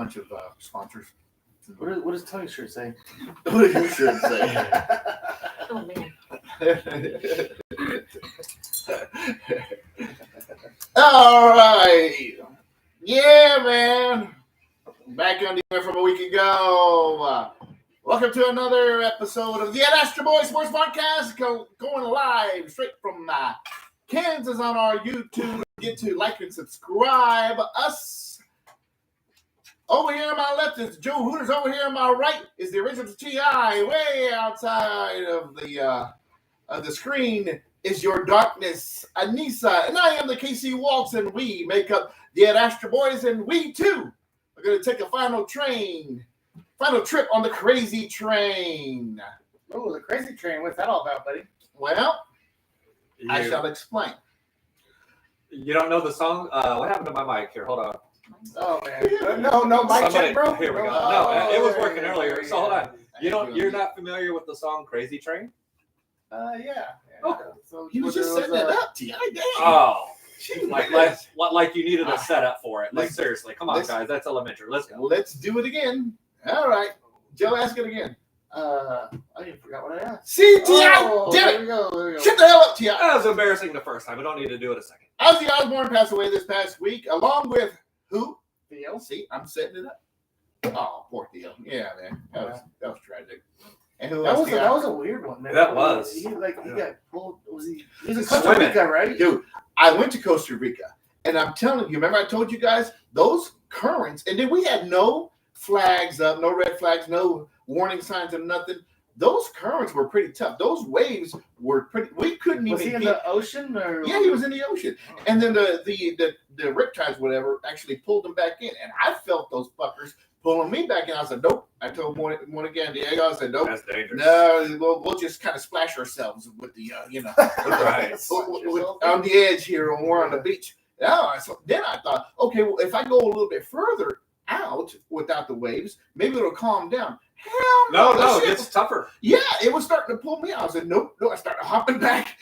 bunch of sponsors. What does Tony's shirt say? What does your shirt say? Oh, man. All right. Yeah, man. Back on the air from a week ago. Welcome to another episode of the Astro Boy Sports Podcast, going live straight from Kansas on our YouTube. Get to like and subscribe us. Over here on my left is Joe Hooters. Over here on my right is the original T.I. Way outside of the screen is your darkness, Anissa. And I am the KC Waltz, and we make up the Astro Boys, and we too are going to take a final trip on the crazy train. Oh, the crazy train. What's that all about, buddy? Well, I shall explain. You don't know the song? What happened to my mic here? Hold on. Oh man, no, mic check, bro. Here we go. No, it was working earlier. So hold on. You're not familiar with the song "Crazy Train"? Yeah. Okay. So he was just setting it up, T.I. Damn. Oh, like you needed a setup for it. Like seriously, come on, guys. That's elementary. Let's go. Let's do it again. All right, Joe, ask it again. I even forgot what I asked. See, T.I. Damn it. There we go. Shut the hell up, T.I. That was embarrassing the first time. I don't need to do it a second. Ozzy Osbourne passed away this past week, along with who? Theo. See, I'm setting it up. Oh, poor Theo. Yeah, man. That was tragic. And who That else? was a weird one, man. That was. He got pulled. He was in Costa Rica, right? Dude, I went to Costa Rica, and I'm telling you, remember I told you guys, those currents, and then we had no flags up, no red flags, no warning signs or nothing. Those currents were pretty tough. Those waves were pretty. We couldn't even. Was he in the ocean or? Yeah, he was in the ocean, and then the riptides, whatever, actually pulled him back in, and I felt those fuckers pulling me back in. I said, "Nope." I told one again, Diego. I said, "Nope." That's dangerous. No, we'll just kind of splash ourselves with the, Right. on the edge here when we're on the beach. So then I thought, okay, well, if I go a little bit further out without the waves, maybe it'll calm down. Hell no, it gets tougher. Yeah, it was starting to pull me out. I said, nope. I started hopping back.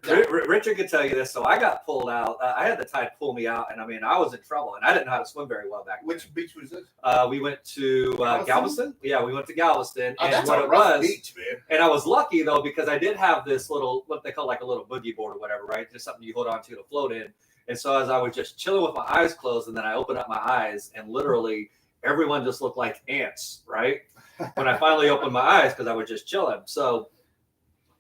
Richard could tell you this. So I got pulled out. I had the tide pull me out, and I was in trouble, and I didn't know how to swim very well back then. Which beach was this? We went to Galveston. Yeah, we went to Galveston. Oh, and that's what a it rough was, beach, man. and I was lucky though because I did have this little, what they call like a little boogie board or whatever, right? Just something you hold on to float in. And so as I was just chilling with my eyes closed, and then I opened up my eyes, and literally everyone just looked like ants, right? When I finally opened my eyes, because I was just chilling. So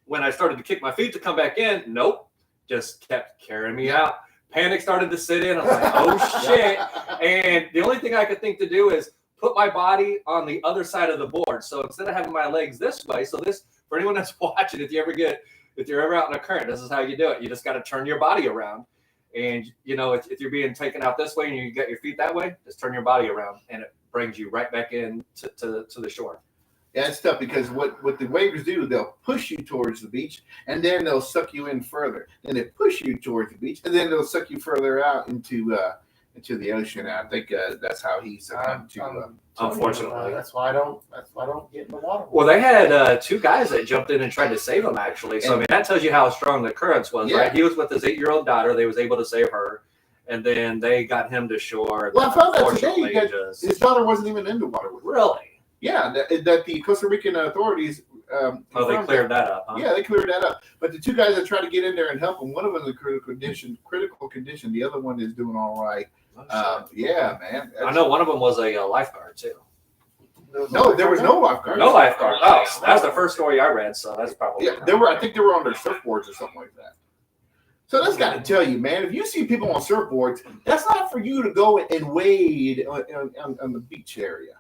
when I started to kick my feet to come back in, nope, just kept carrying me out. Panic started to sit in. I'm like, oh shit. And the only thing I could think to do is put my body on the other side of the board. So instead of having my legs this way, so this, for anyone that's watching, if you're ever out in a current, this is how you do it. You just got to turn your body around. And, if you're being taken out this way and you get your feet that way, just turn your body around and it brings you right back in to the shore. Yeah, it's tough because what the waves do, they'll push you towards the beach and then they'll suck you in further. Then they push you towards the beach and then they'll suck you further out into the ocean. I think that's how he's come to. Unfortunately, that's why I don't get in the water. Well, they had two guys that jumped in and tried to save him, actually. So, that tells you how strong the currents was, right? He was with his 8-year-old daughter. They was able to save her. And then they got him to shore. Well, I found out today that his daughter wasn't even in the water with him. Really? Yeah, that the Costa Rican authorities. They cleared that up, huh? Yeah, they cleared that up. But the two guys that tried to get in there and help him, one of them is in critical condition. The other one is doing all right. Yeah, man. I know one of them was a lifeguard too. No, there was no lifeguard. No lifeguard. Oh, that's the first story I read, so that's probably. Yeah, I think they were on their surfboards or something like that. So that's got to tell you, man. If you see people on surfboards, that's not for you to go and wade on the beach area.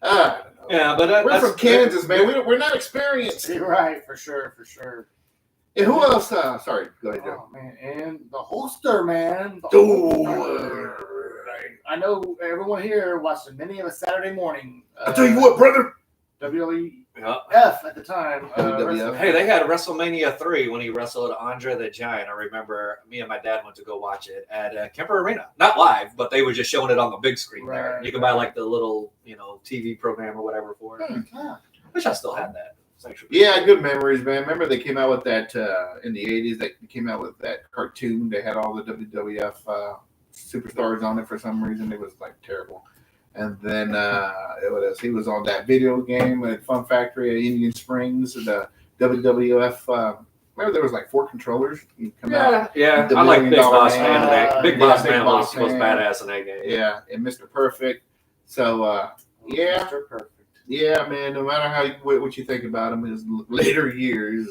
Yeah, but we're from Kansas, man. We're not experienced. You're right, for sure. And who else? Sorry, go ahead, Joe. Oh, man, and the holster, man. I know everyone here watched many of a Saturday morning. I tell you what, brother. WWF at the time. Hey, they had WrestleMania 3 when he wrestled Andre the Giant. I remember me and my dad went to go watch it at Kemper Arena. Not live, but they were just showing it on the big screen there. You can buy like the little, TV program or whatever for it. Wish I still had that. Yeah, good memories, man. Remember they came out with that in the 80s. They came out with that cartoon. They had all the WWF superstars on it for some reason. It was like terrible. And then what else? He was on that video game at Fun Factory at Indian Springs, the WWF. Remember there was like 4 controllers. You come out. Yeah. The I like $1 Big million Boss man. Man. Big Yeah, Boss Big Man Boss was Man. badass in that game. Yeah, and Mr. Perfect. So yeah, Mr. Perfect. yeah, man. No matter how what you think about him in his later years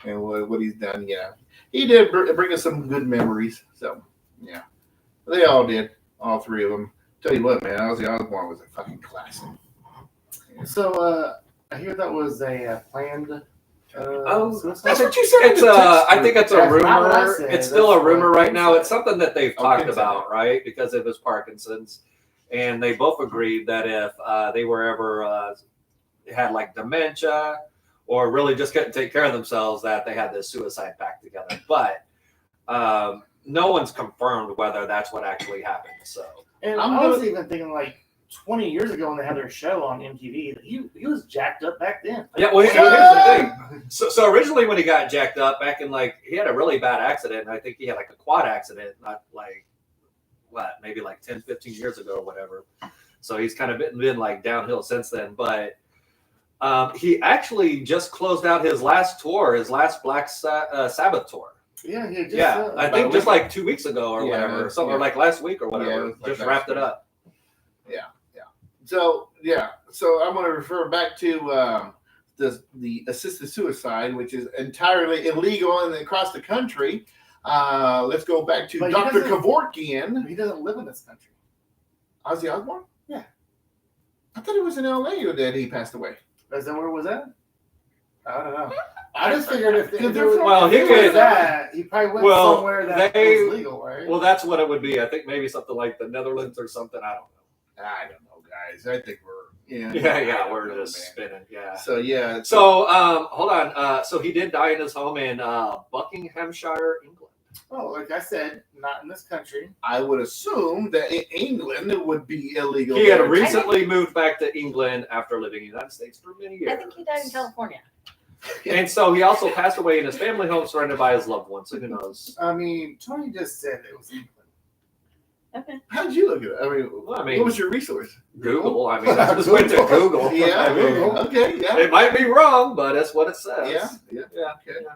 and what he's done, yeah, he did bring us some good memories. So yeah, they all did, all 3 of them. Tell you what, man, Ozzy Osbourne was a fucking classic. So I hear that was a planned. That's what you said. It's I think it's a That's not what I rumor. said. It's still a That's rumor what right Kim now. said. It's something that they've Oh, talked Kim said about, right? Because it was Parkinson's, and they both agreed that if they were ever had like dementia or really just couldn't take care of themselves, that they had this suicide pact together. But no one's confirmed whether that's what actually happened. So And I was even thinking like 20 years ago when they had their show on MTV, that he was jacked up back then. yeah, well, here's the thing. So originally when he got jacked up back in he had a really bad accident. And I think he had like a quad accident, not like maybe like 10, 15 years ago or whatever. So he's kind of been like downhill since then. But he actually just closed out his last tour, his last Black Sabbath tour. Yeah, he just, I think just like 2 weeks ago or whatever, or like last week or whatever. Yeah, just wrapped it up. So yeah, so I'm going to refer back to the assisted suicide, which is entirely illegal and across the country. Let's go back to But he Dr. doesn't- Kevorkian. He doesn't live in this country. Ozzy Osbourne? Yeah. I thought it was in LA that he passed away. Is that where it was at? I don't know. I just figured if Well, if he it could- was that, he probably went somewhere that they- was legal, right? Well, that's what it would be. I think maybe something like the Netherlands or something. I don't know. I don't know, guys. I think we're We're just spinning. Yeah. So yeah. So hold on. So he did die in his home in Buckinghamshire, England. Oh, like I said, not in this country. I would assume that in England it would be illegal. He had there. recently moved back to England after living in the United States for many years. I think he died in California. And so he also passed away in his family home, surrounded by his loved ones. So who knows? I mean, Tony just said it was England. Okay. How did you look at it? Well, I mean, what was your resource? Google. I mean, I just went to Google. Yeah, I mean, Google. Okay, yeah. it might be wrong, but that's what it says. Yeah. Yeah. Okay.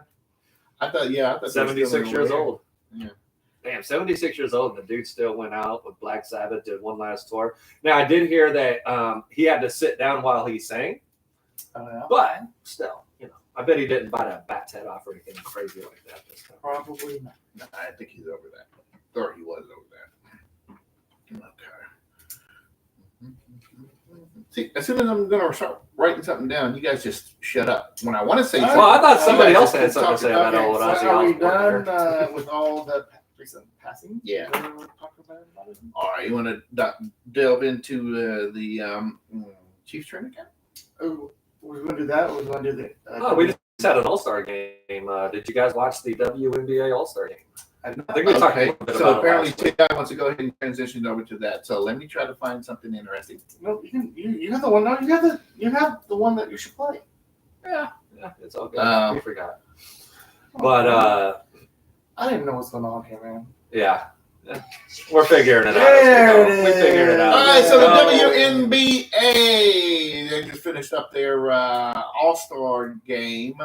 I thought they were 76 still years over old. Yeah. Damn, 76 years old, and the dude still went out with Black Sabbath, did one last tour. Now, I did hear that he had to sit down while he sang, Oh, yeah. but still, I bet he didn't bite a bat's head off or anything crazy like that this time. Probably not. there. I think he's over that. Or he was over that. Okay. See, as soon as I'm going to start writing something down, you guys just shut up. When I want to say something. Well, I thought somebody you guys else just had keep something to say talking. about Okay, old so Ozzy are we Osbourne. done with all the recent passing? Yeah. Talk about it? All right, you want to delve into the Chiefs training camp? Oh, we're going to do that. Or we're going to do the. We just had an All-Star game. Did you guys watch the WNBA All-Star game? I think we talked a Okay, little bit so about apparently it last week. T.I. wants to go ahead and transition over to that. So let me try to find something interesting. No, you have the one. No, you have the one that you should play. Yeah, it's all good. We forgot. But I didn't know what's going on here, man. yeah, we're figuring it out. There it We figured it is. out. All right, so Yeah. the WNBA, they just finished up their All-Star game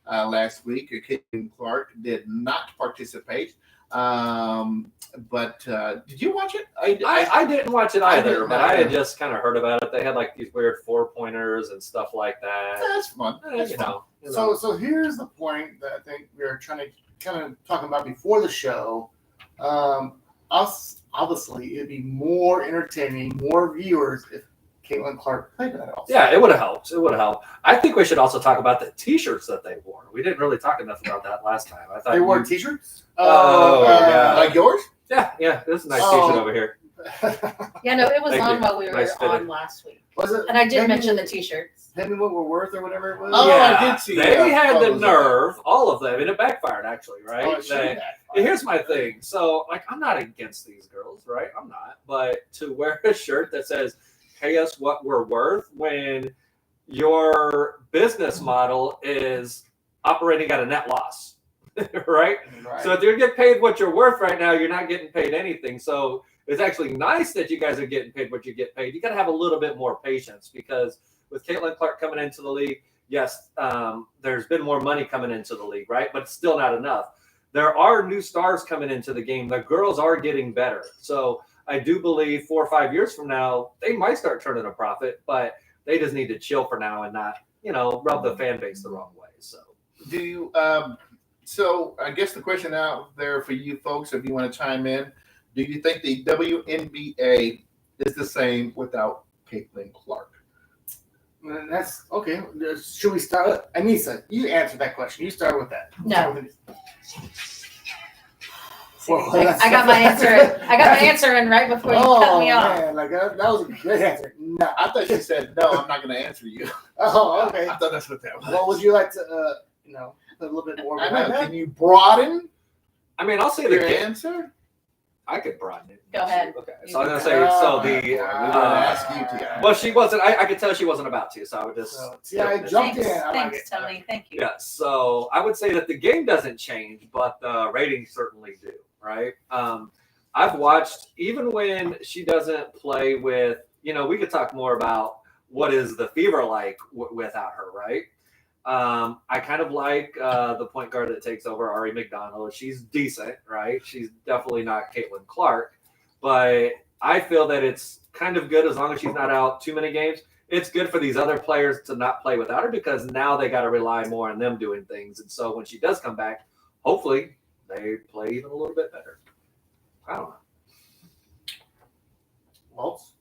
last week. Caitlin Clark did not participate. But did you watch it? I didn't watch it I either, didn't but I had either. just kind of heard about it. They had like these weird 4-pointers and stuff like that. That's fun. That's You fun. know. So here's the point that I think we were trying to kind of talk about before the show. Us obviously it'd be more entertaining, more viewers if Caitlin Clark played in that also. Yeah, it would have helped. It would have helped. I think we should also talk about the T-shirts that they wore. We didn't really talk enough about that last time. I thought They wore T-shirts. Oh, yeah. Like yours? Yeah. This is a nice Oh. T-shirt over here. Yeah, no, it was Thank on you. while we were Nice fitting. on last week. Was it? And I did Maybe- mention the t-shirts. Tell me what we're worth or whatever it was. Oh, Yeah, I did see They that. had the Photos of nerve, all of them, and it backfired actually, right? Oh, it should They- be that. Here's my thing. So, like, I'm not against these girls, right? I'm not. But to wear a shirt that says, pay us what we're worth when your business model is operating at a net loss. right? Right. So if you get paid what you're worth right now, you're not getting paid anything. So it's actually nice that you guys are getting paid what you get paid. You got to have a little bit more patience because with Caitlin Clark coming into the league, yes, there's been more money coming into the league, right? But it's still not enough. There are new stars coming into the game. The girls are getting better. So I do believe 4 or 5 years from now, they might start turning a profit, but they just need to chill for now and not, rub the fan base the wrong way. So Do you, so I guess the question out there for you folks, if you want to chime in, do you think the WNBA is the same without Caitlin Clark? That's okay. Should we start? Anissa, you answer that question. You start with that. No. Well, I got my answer. I got my answer in right before you cut me off. Man, like that was a good answer. No. I thought she said, no, I'm not going to answer you. Oh, okay. I thought that's what that was. What would you like to, put a little bit more I behind know. that? Can you broaden I mean, I'll say your the answer? I could broaden it. Go ahead. Okay. So I'm gonna say so the. We ask you to. Well, she wasn't. I could tell she wasn't about to, so I would just. See, I jumped Thanks, in. I like thanks, it. Tony. Thank you. Yeah. So I would say that the game doesn't change, but the ratings certainly do. Right. I've watched even when she doesn't play with. We could talk more about what is the Fever like without her, right? I kind of like the point guard that takes over, Ari McDonald. She's decent, right? She's definitely not Caitlin Clark, but I feel that it's kind of good as long as she's not out too many games. It's good for these other players to not play without her because now they got to rely more on them doing things. And so when she does come back, hopefully they play even a little bit better. I don't know. Waltz?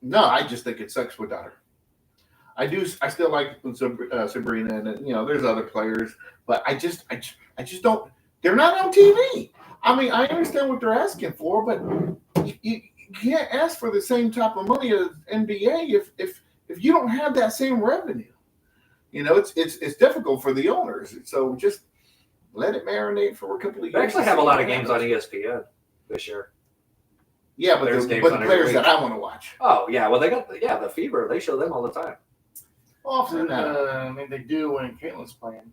No, I just think it sucks without her. I still like Sabrina, and there's other players, but I just don't. They're not on TV. I mean, I understand what they're asking for, but you can't ask for the same type of money as NBA if you don't have that same revenue. It's difficult for the owners. So just let it marinate for a couple of years. They actually have a lot of games on ESPN this year. Yeah, but There's the games on every players week. that I want to watch. Oh yeah, well they got the Fever. They show them all the time. Often, they do when Caitlin's playing.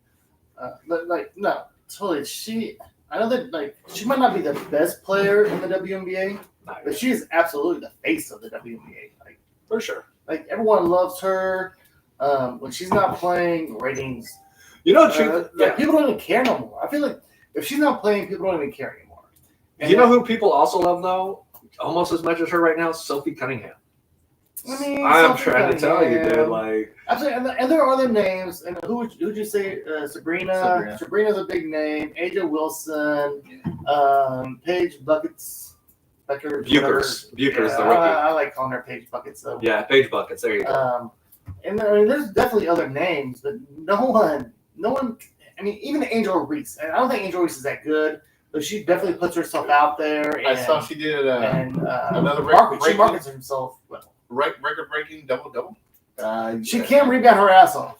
But no, totally. I know that she might not be the best player in the WNBA, but she is absolutely the face of the WNBA. For sure. Everyone loves her. When she's not playing, ratings. People don't even care no more. I feel like if she's not playing, people don't even care anymore. And who people also love though, almost as much as her right now, Sophie Cunningham. I mean, I'm trying to tell you, dude. Absolutely, and there are other names. And who'd you say? Sabrina. Sabrina's a big name. Aja Wilson. Paige Buckets. Buchers. Buchers, the rookie. I like calling her Paige Buckets though. Yeah, Paige Buckets. There you go. And there's definitely other names, but no one. I mean, even Angel Reese. And I don't think Angel Reese is that good, but she definitely puts herself out there. And, I saw she did another she markets herself well. Record-breaking double-double. She can rebound her ass off.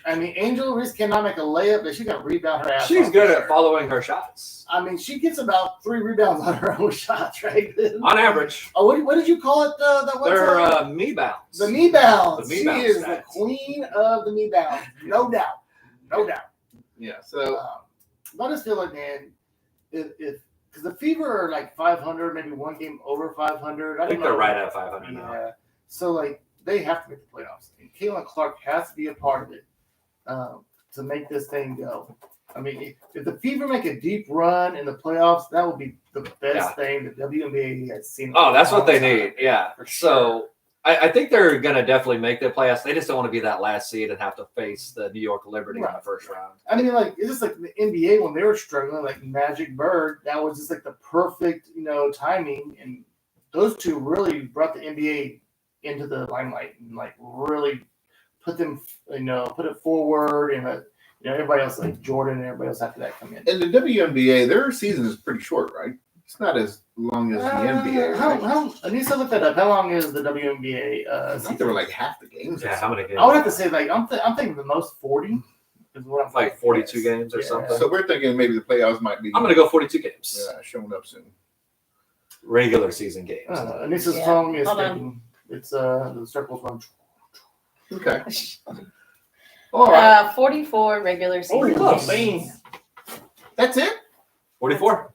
I mean, Angel Reese cannot make a layup, but she can rebound her ass off. She's good at following her shots. I mean, she gets about 3 rebounds on her own shots, right? On average. Oh, what did you call it? That one They're time? me bounds. The me bounds. The me She bounds is stats. the queen of the me bounds. No doubt. No doubt. Yeah, so I just feel like, man, if because the Fever are like 500, maybe one game over 500. I think they're right at 500 now. Yeah. So they have to make the playoffs, and Caitlin Clark has to be a part of it to make this thing go. I mean, if the Fever make a deep run in the playoffs, that would be the best thing that WNBA has seen. Oh, that's what they need. Yeah. So I think they're going to definitely make the playoffs. They just don't want to be that last seed and have to face the New York Liberty in the first round. I mean, it's just like the NBA when they were struggling, like Magic Bird. That was just like the perfect, timing, and those two really brought the NBA into the limelight and really put them, put it forward, and everybody else like Jordan and everybody else after that come in. in the WNBA, their season is pretty short, right? It's not as long as the NBA. Right? I need to look that up. How long is the WNBA? I think they were like half the games. Yeah, how many games? I would have to say I'm thinking the most 40 is what I'm like 42 games or something. So we're thinking maybe the playoffs might be. I'm going to go 42 games. Showing up soon. Regular season games. Anissa's song is thinking it's the circles run. Okay. All right. 44 regular season Oh, games. man. That's it? 44.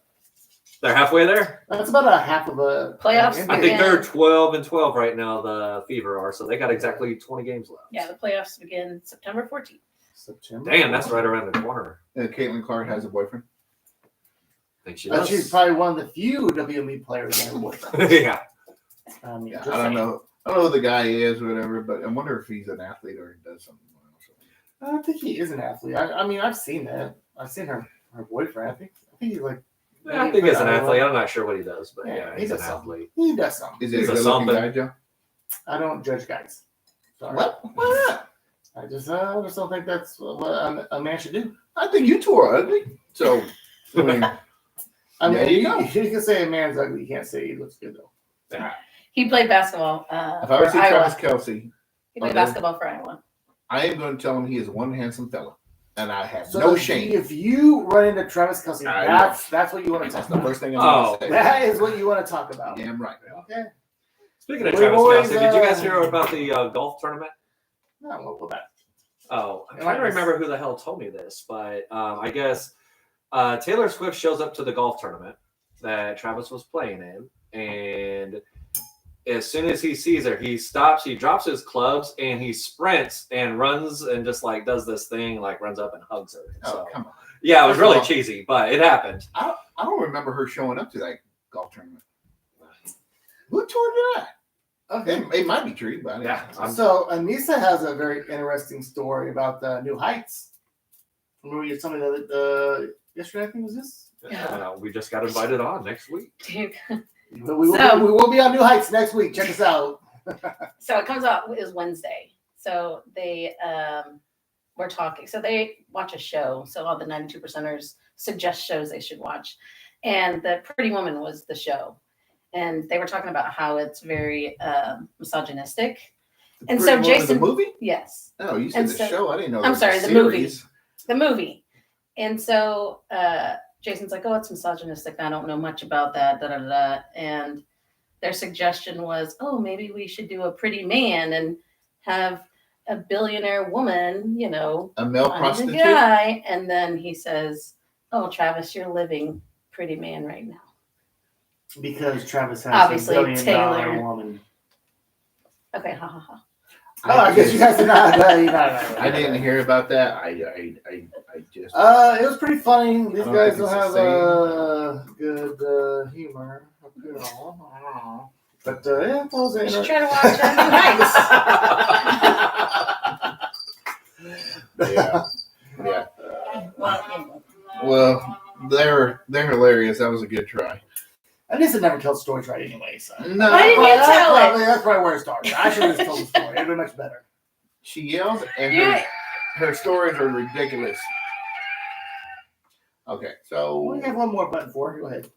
They're halfway there. That's about a half of a Playoffs NBA. I think Yeah. they're 12-12 right now. The Fever are, so they got exactly 20 games left. Yeah, the playoffs begin September 14th. September. Damn, that's right around the corner. Caitlin Clark has a boyfriend. I think she does. She's probably one of the few WNBA players that have a boyfriend. Yeah. I mean, Yeah, just I don't saying. know. I don't know who the guy is or whatever, but I wonder if he's an athlete or he does something else. I don't think he is an athlete. I mean, I've seen that. I've seen her boyfriend. I think he's like. I think he's an athlete. I'm not sure what he does, but yeah, he he's an does something. athlete. He does something. Is it He's a a good-looking something. guy, Joe? I don't judge guys. Sorry. What? Why not? I just don't think that's what a man should do. I think you two are ugly. So, I mean, I mean, There you go. you can say a man's ugly. You can't say he looks good though. He played basketball if I for ever see Iowa. Travis Kelsey, He played Okay. basketball for Iowa. I am going to tell him he is one handsome fella, and I have So no if- shame. If you run into Travis Kelsey, I that's what you want to That's talk the about. first thing I'm Oh. going to say. That is what you want to talk about. Damn right. Okay. Speaking of We Travis always, Kelsey, did you guys hear about the golf tournament? No, what about? Oh, I'm I trying like to this. remember who the hell told me this, but I guess Taylor Swift shows up to the golf tournament that Travis was playing in, and as soon as he sees her, he stops, he drops his clubs, and he sprints and runs and just like does this thing, like runs up and hugs her. Oh, So, come on. yeah, it was First of really all- cheesy, but it happened. I don't remember her showing up to that golf tournament. Who told you that? Okay. It might be true, but Yeah, So Anissa has a very interesting story about the New Heights. Remember you told me that yesterday? I think was this. We just got invited on next week. But we will, So- we will be on New Heights next week. Check us out. So it comes out is Wednesday. So they were talking. So they watch a show. So all the 92%ers suggest shows they should watch. And the Pretty Woman was the show. And they were talking about how it's very misogynistic. And so Pretty Woman, Jason- the movie? Yes, Oh, you said And the so- show. I didn't know. I'm it was sorry, a the movie. series. the movie. And so Jason's like, oh, it's misogynistic. I don't know much about that. Da, da, da, da. And their suggestion was, oh, maybe we should do a Pretty Man and have a billionaire woman, you know, A male find a prostitute. guy. And then he says, oh, Travis, you're living Pretty Man right now. Because Travis has Obviously, a $1 billion Taylor. woman. Okay, ha ha ha. Oh, I guess you guys did not. I didn't hear about that. I just. It was pretty funny. These don't guys think don't it's have the good humor. You know, I don't know. But yeah, that was You should interesting. try to watch New Heights. Yeah. Well, Well, they're hilarious. That was a good try. Anissa never tells stories right anyway. So. No, Why didn't you tell it? That's probably where it started. I should have just told the story. It would have been much better. she yells, and Yeah. her stories are ridiculous. Okay, so We have one more button for. Go ahead.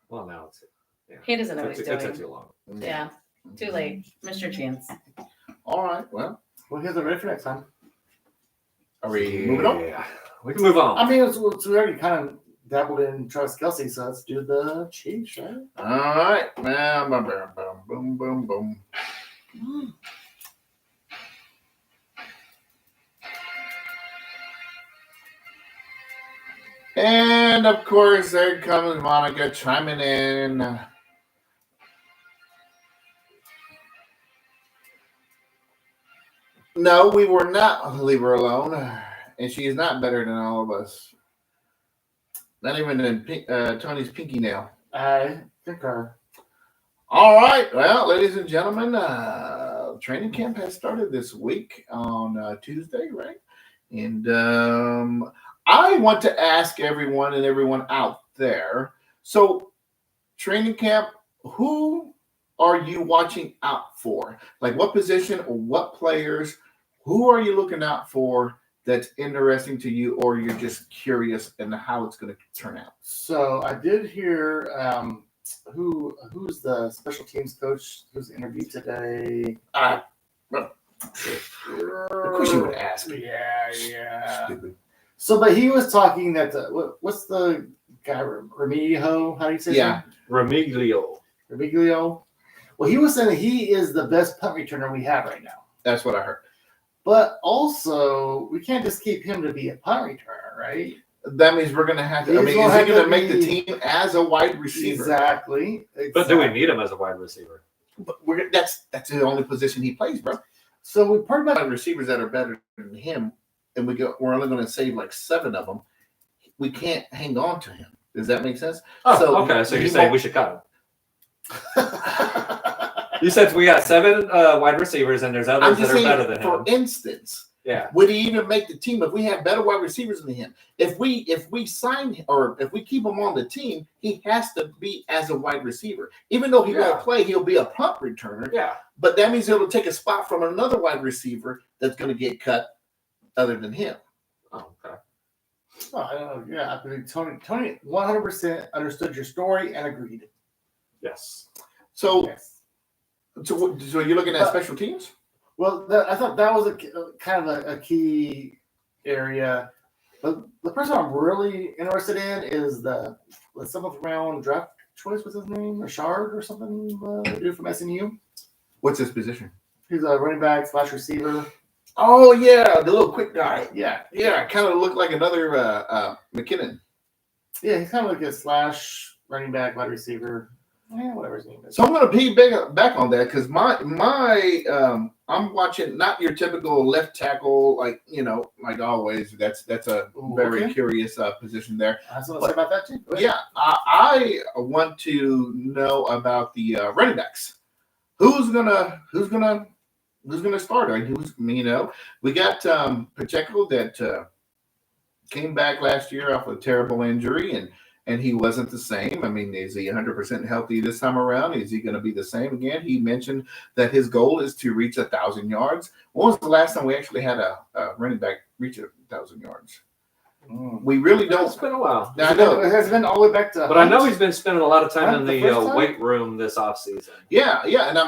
Well, now it's he doesn't know what it he's took doing. too long. Yeah, too late. Missed your chance. All right. Well, Well, here's the ready for next time. are we moving on? Yeah, we can move on. I mean, we already kind of dabbled in Travis Kelsey, so let's do the Chiefs, right? All right. Boom, boom, boom, boom, boom, boom. And of course, there comes Monica chiming in. No, we were not leave her alone, and she is not better than all of us. Not even in Tony's pinky nail. I concur. All right, well, ladies and gentlemen, training camp has started this week on Tuesday, right? And I want to ask everyone and everyone out there. So, training camp, who are you watching out for? Like, what position or what players? Who are you looking out for that's interesting to you, or you're just curious in how it's going to turn out? So I did hear who's the special teams coach who's interviewed today. Of course you would ask. Yeah. Stupid. So, but he was talking that what's the guy Remigio? How do you say? Yeah. Remiglio. Remigio. Well, he was saying that he is the best punt returner we have right now. That's what I heard. But also, we can't just keep him to be a punt returner, right? That means we're going to have to. I mean, is he going to make the team as a wide receiver? Exactly. But do we need him as a wide receiver? But that's the only position he plays, bro. So we pretty much wide receivers that are better than him, and we're only going to save like 7 of them. We can't hang on to him. Does that make sense? Oh, okay. So you're saying we should cut him? You said we got 7 wide receivers, and there's others that are better than him. For instance, yeah, would he even make the team if we have better wide receivers than him? If we sign him, or if we keep him on the team, he has to be as a wide receiver. Even though he won't play, he'll be a punt returner. Yeah. But that means he'll take a spot from another wide receiver that's going to get cut other than him. Oh, okay. Oh, I don't know. Yeah, I mean, Tony 100% understood your story and agreed. Yes. So, Yes. so you're looking at special teams? Well, I thought that was a kind of a key area. But the person I'm really interested in is the 7th round draft choice. What's his name? Richard or something? The dude from SMU. What's his position? He's a running back / receiver. Oh yeah, the little quick guy. Yeah. Kind of looked like another McKinnon. Yeah, he's kind of like a / running back, wide receiver. Yeah, whatever his name is. So I'm going to piggyback back on that because my I'm watching not your typical left tackle like always. That's a very curious position there. I was going to say about that too. Yeah, I want to know about the running backs. Who's gonna start? We got Pacheco that came back last year off a terrible injury and he wasn't the same. I mean, is he 100% healthy this time around? Is he going to be the same again? He mentioned that his goal is to reach 1,000 yards. When was the last time we actually had a running back reach 1,000 yards? We really don't. It's been a while. I know. It has been all the way back to. But I know he's been spending a lot of time in the weight room this offseason. Yeah, and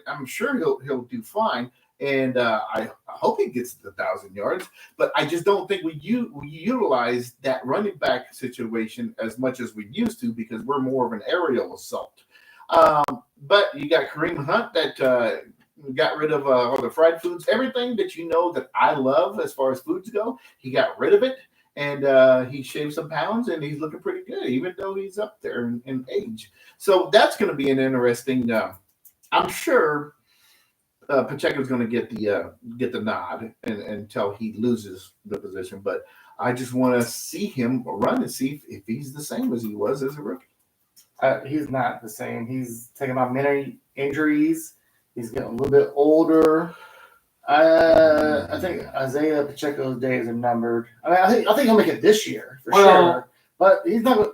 I'm sure he'll do fine. And I hope he gets to 1,000 yards, but I just don't think we utilize that running back situation as much as we used to because we're more of an aerial assault. But you got Kareem Hunt that got rid of all the fried foods, everything that that I love as far as foods go. He got rid of it, and he shaved some pounds, and he's looking pretty good, even though he's up there in age. So that's going to be an interesting. I'm sure. Pacheco's going to get the nod until he loses the position, but I just want to see him run and see if he's the same as he was as a rookie. He's not the same. He's taking on many injuries. He's getting a little bit older. I think Isaiah Pacheco's days are numbered. I think he'll make it this year for sure. But he's not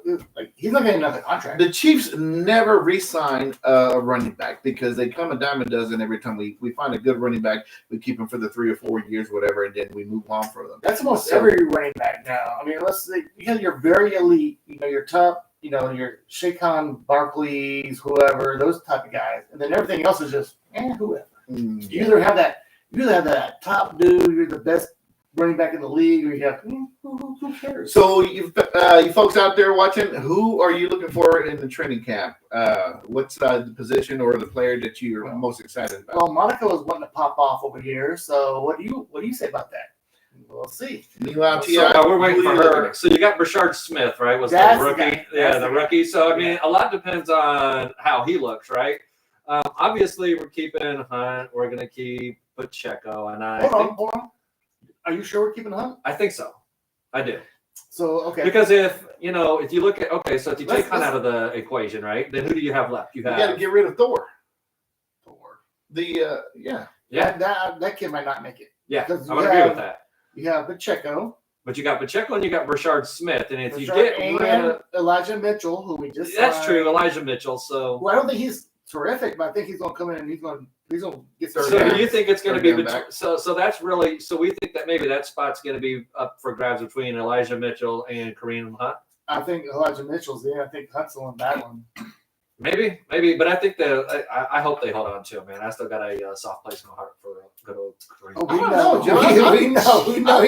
getting another contract. The Chiefs never re-sign a running back because they come a dime a dozen every time we find a good running back. We keep him for the 3 or 4 years, whatever, and then we move on for them. That's almost every running back now. I mean, let's say you have your very elite, your top, your Shaquan Barkley's, whoever, those type of guys, and then everything else is just whoever. You either have that top dude, you're the best running back in the league, or you have who cares? So you folks out there watching, who are you looking for in the training camp? What's the position or the player that you're most excited about? Well, Monica was wanting to pop off over here. So what do you say about that? We'll see. Meanwhile, we're waiting for her. So you got Brashard Smith, right? Was the rookie? The rookie. So I mean, a lot depends on how he looks, right? Obviously, we're keeping Hunt. We're going to keep Pacheco, and Hold on. Are you sure we're keeping Hunt? I think so. I do. So, okay. Because if you look at, so if you take Hunt out of the equation, right, then who do you have left? You got to get rid of Thor. That kid might not make it. Yeah, I would agree with that. You have Pacheco. But you got Pacheco and you got Brashard Smith. And if you get rid of Elijah Mitchell, who we just That's signed. True, Elijah Mitchell. So I don't think he's terrific, but I think he's going to come in and he's going to get started. So do you think it's going to be so that's really so we think that maybe that spot's going to be up for grabs between Elijah Mitchell and Kareem Hunt? I think Elijah Mitchell's in. I think Hunt's the one that one. Maybe, but I think I hope they hold on to him, man. I still got a soft place in my heart for good old Kareem. Oh, we know, John. We know.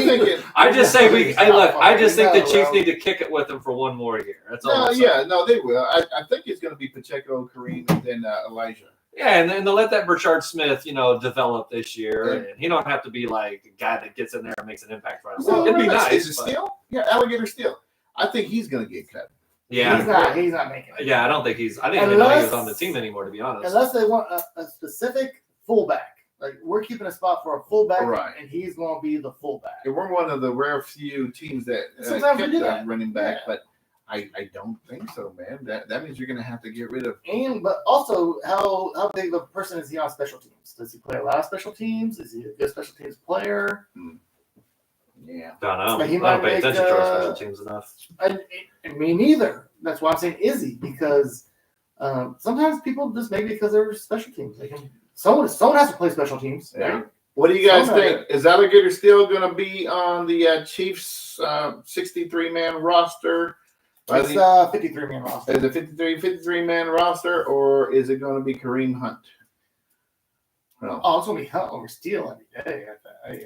I just say I just think the Chiefs need to kick it with him for one more year. That's all. No, they will. I think it's going to be Pacheco, Kareem, and then Elijah. Yeah, and then to let that Burchard Smith, develop this year, Yeah. and he don't have to be like a guy that gets in there and makes an impact right away. Well, It'd be is nice. it but- Steele? Yeah, Alligator Steele. I think he's going to get cut. Yeah, He's not making it. yeah. I don't think he's. I didn't even know he was Unless- on the team anymore, to be honest. Unless they want a specific fullback. Like, we're keeping a spot for a fullback, Right. and he's going to be the fullback. And we're one of the rare few teams that Sometimes we kept do a that. running back, Yeah. but I don't think so, man. That means you're going to have to get rid of. But also, how big of a person is he on special teams? Does he play a lot of special teams? Is he a good special teams player? Yeah. don't know. But he I might don't pay make, attention to our special teams enough. And me neither. That's why I'm saying is he, because sometimes people just maybe because they're special teams. They can, someone has to play special teams, Yeah. right? What do you guys Someone think? Is Alligator still going to be on the Chiefs 63-man roster? It's 53-man roster. Is it 53-man roster, or is it going to be Kareem Hunt? Well, Oh, it's going to be Hunt over Steele every day.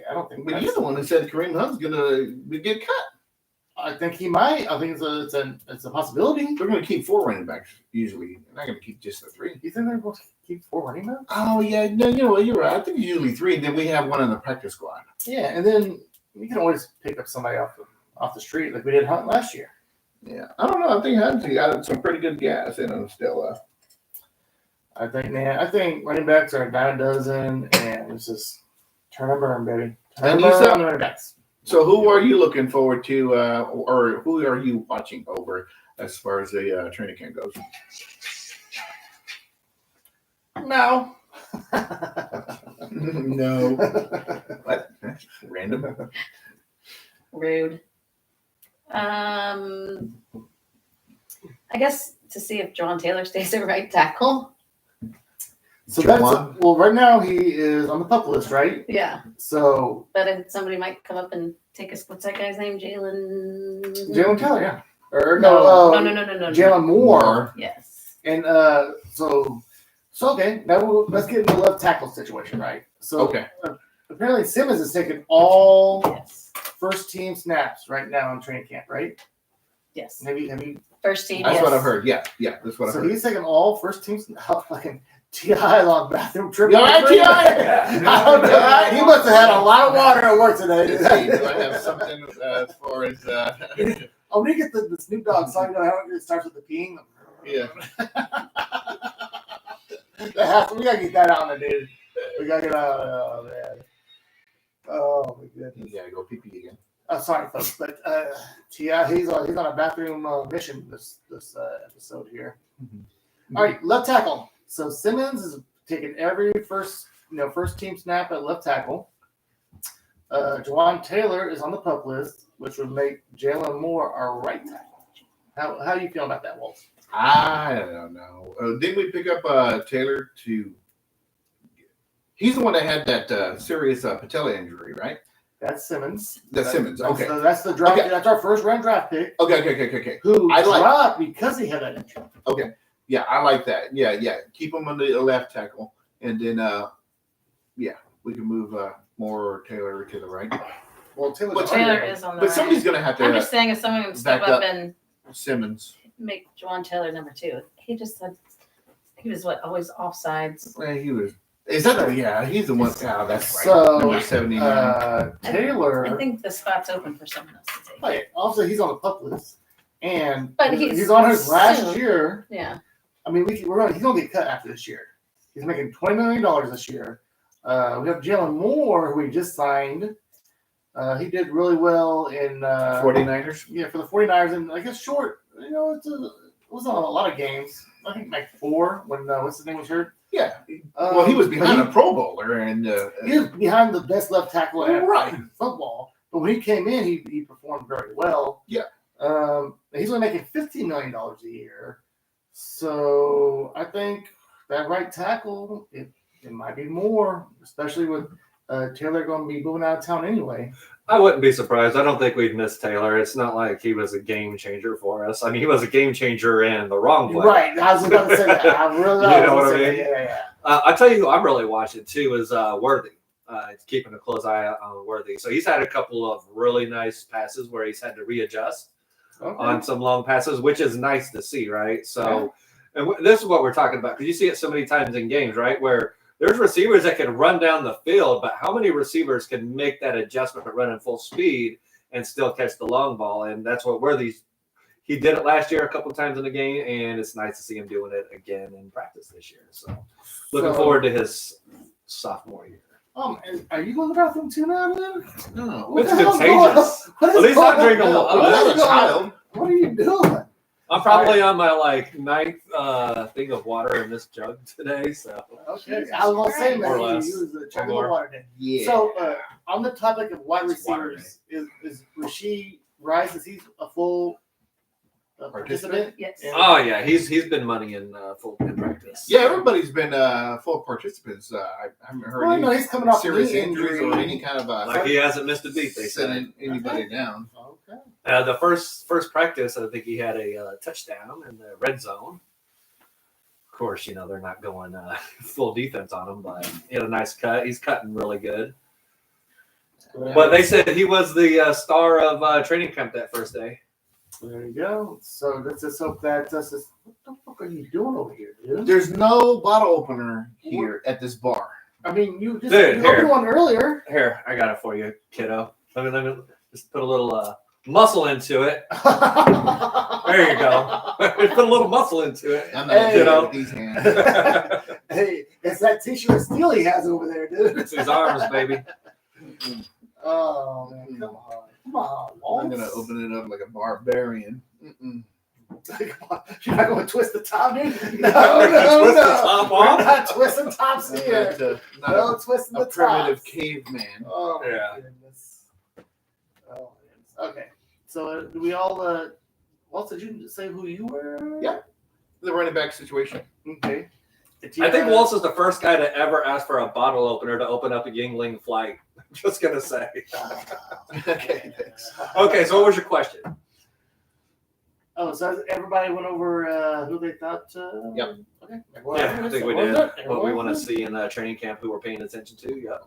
I don't think. but you're the one that said Kareem Hunt's going to get cut. I think he might. I think it's a possibility. They're going to keep 4 running backs usually. They're not going to keep just the 3. You think they're going to keep 4 running backs? Oh yeah, no, you know what? You're right. I think it's usually 3, and then we have one in the practice squad. Yeah, and then you can always pick up somebody off the street like we did Hunt last year. Yeah, I don't know. I think Hunt's got some pretty good gas in him still. I think running backs are a dime a dozen, and it's just turn and burn, baby. Turn And and you burn said- on the running backs. So, who are you looking forward to, or who are you watching over as far as the training camp goes? No. No. What? Random. Rude. I guess to see if John Taylor stays at right tackle. So Juwan? right now he is on the pup list, right? Yeah, So but if somebody might come up and take us. What's that guy's name? Jalen Taylor, yeah. Or No. Jalen Moore. Yes. And so okay, now let's get into the left tackle situation, right? So Okay. Apparently Simmons is taking all Yes. first team snaps right now in training camp, right? Yes. Have you First team. That's yes. what I've heard. Yeah, that's what I've so heard. he's taking all first team snaps. Fucking T.I. on bathroom trip. You all right, T.I.? I don't know. He must have had a lot of water at work today. Let's see, do I have something as far as Oh, when you get the Snoop Dogg song, you know how it starts with the peeing? yeah? We gotta get that out there, dude. We gotta get out. Oh, man. Oh, my goodness. You gotta go pee pee again. Sorry, folks, but T.I. he's on a bathroom mission this episode here. All right, left tackle. So Simmons is taking every first team snap at left tackle. Juwan Taylor is on the pup list, which would make Jalen Moore our right tackle. How do you feel about that, Walt? I don't know. Didn't we pick up Taylor to? He's the one that had that serious patella injury, right? That's Simmons. That's Simmons. Okay. That's the draft. Okay. That's our first round draft pick. Okay. Who I like- dropped because he had that injury. Okay. Yeah, I like that. Yeah. Keep him on the left tackle, and then we can move more Taylor to the right. Well, Taylor's But Taylor already- is on the But right. somebody's gonna have I'm to just saying, if someone can step back up up. and Simmons. make Juwan Taylor number 2. He just had. He was always offsides. Well, he was. Is that the? Yeah, he's the one. Yeah, that's right. So, Number 79. Taylor. I think the spot's open for someone else to take. Wait, also he's on the pup list, and But he's on his last soon. year. Yeah. I mean, he's gonna get cut after this year. He's making $20 million this year. We have Jalen Moore, who we just signed. He did really well in 49ers. Yeah, for the 49ers, and I guess short. It wasn't a lot of games. I think like 4 when what's his name was hurt. Yeah. Well, he was behind but a Pro Bowler, and he was behind the best left tackle in Right. football. But when he came in, he performed very well. Yeah. He's only making $15 million a year. So I think that right tackle, it might be more, especially with Taylor going to be moving out of town anyway. I wouldn't be surprised. I don't think we'd miss Taylor. It's not like he was a game changer for us. I mean, he was a game changer in the wrong way. Right. I was about to say that. I really You know was what gonna I say mean? that. Yeah. I tell you who I'm really watching too is Worthy. Keeping a close eye on Worthy. So he's had a couple of really nice passes where he's had to readjust Okay. on some long passes, which is nice to see, right? So And this is what we're talking about because you see it so many times in games, right? Where there's receivers that can run down the field, but how many receivers can make that adjustment at running full speed and still catch the long ball? And that's what he did it last year a couple times in the game, and it's nice to see him doing it again in practice this year. So looking forward to his sophomore year. Are you going to the bathroom too now, man? No. It's contagious. At least I'm drinking water. I'm not a child. What are you doing? I'm probably on my ninth thing of water in this jug today. So Okay, I was gonna say, More or man, less. you was chugging the More. water day. Yeah. So, on the topic of wide It's water receivers, is Rasheed Rice? Is he a full participant? Yes. Yeah. oh yeah, he's been money in full in practice. Yeah, everybody's been full participants. I haven't heard Well, no, any he's coming off serious knee injuries injury. or any kind of Like he hasn't missed a beat. They said. sending anybody down. Okay. The first practice, I think he had a touchdown in the red zone. Of course, they're not going full defense on him, but he had a nice cut. He's cutting really good. But they said he was the star of training camp that first day. There you go. So let's just hope that what the fuck are you doing over here, dude? There's no bottle opener here at this bar. I mean, you just Dude, you here. opened one earlier. Here, I got it for you, kiddo. Let me just put a little muscle into it. There you go. Put a little muscle into it. I'm not Hey. good with these hands. Hey, it's that t-shirt Steel he has over there, dude. It's his arms, baby. Oh man, come on. Come on, I'm Waltz. gonna open it up like a barbarian. Mm-mm. Come on. You're not going to twist the top, dude? No, Twist the top We're off? not twisting tops I'm here. not No twisting a the primitive tops. caveman. Oh, my Yeah. goodness. Oh, my goodness. Okay. So, do we all, Waltz, did you say who you were? Yeah. The running back situation. Okay. I think Waltz is the first guy to ever ask for a bottle opener to open up a Yingling flight. Just gonna say. Okay, thanks. Okay, so what was your question? Oh, so everybody went over who they thought. Yep. Okay. Yeah, I think we did. What we want to see in training camp, who we're paying attention to. Yep.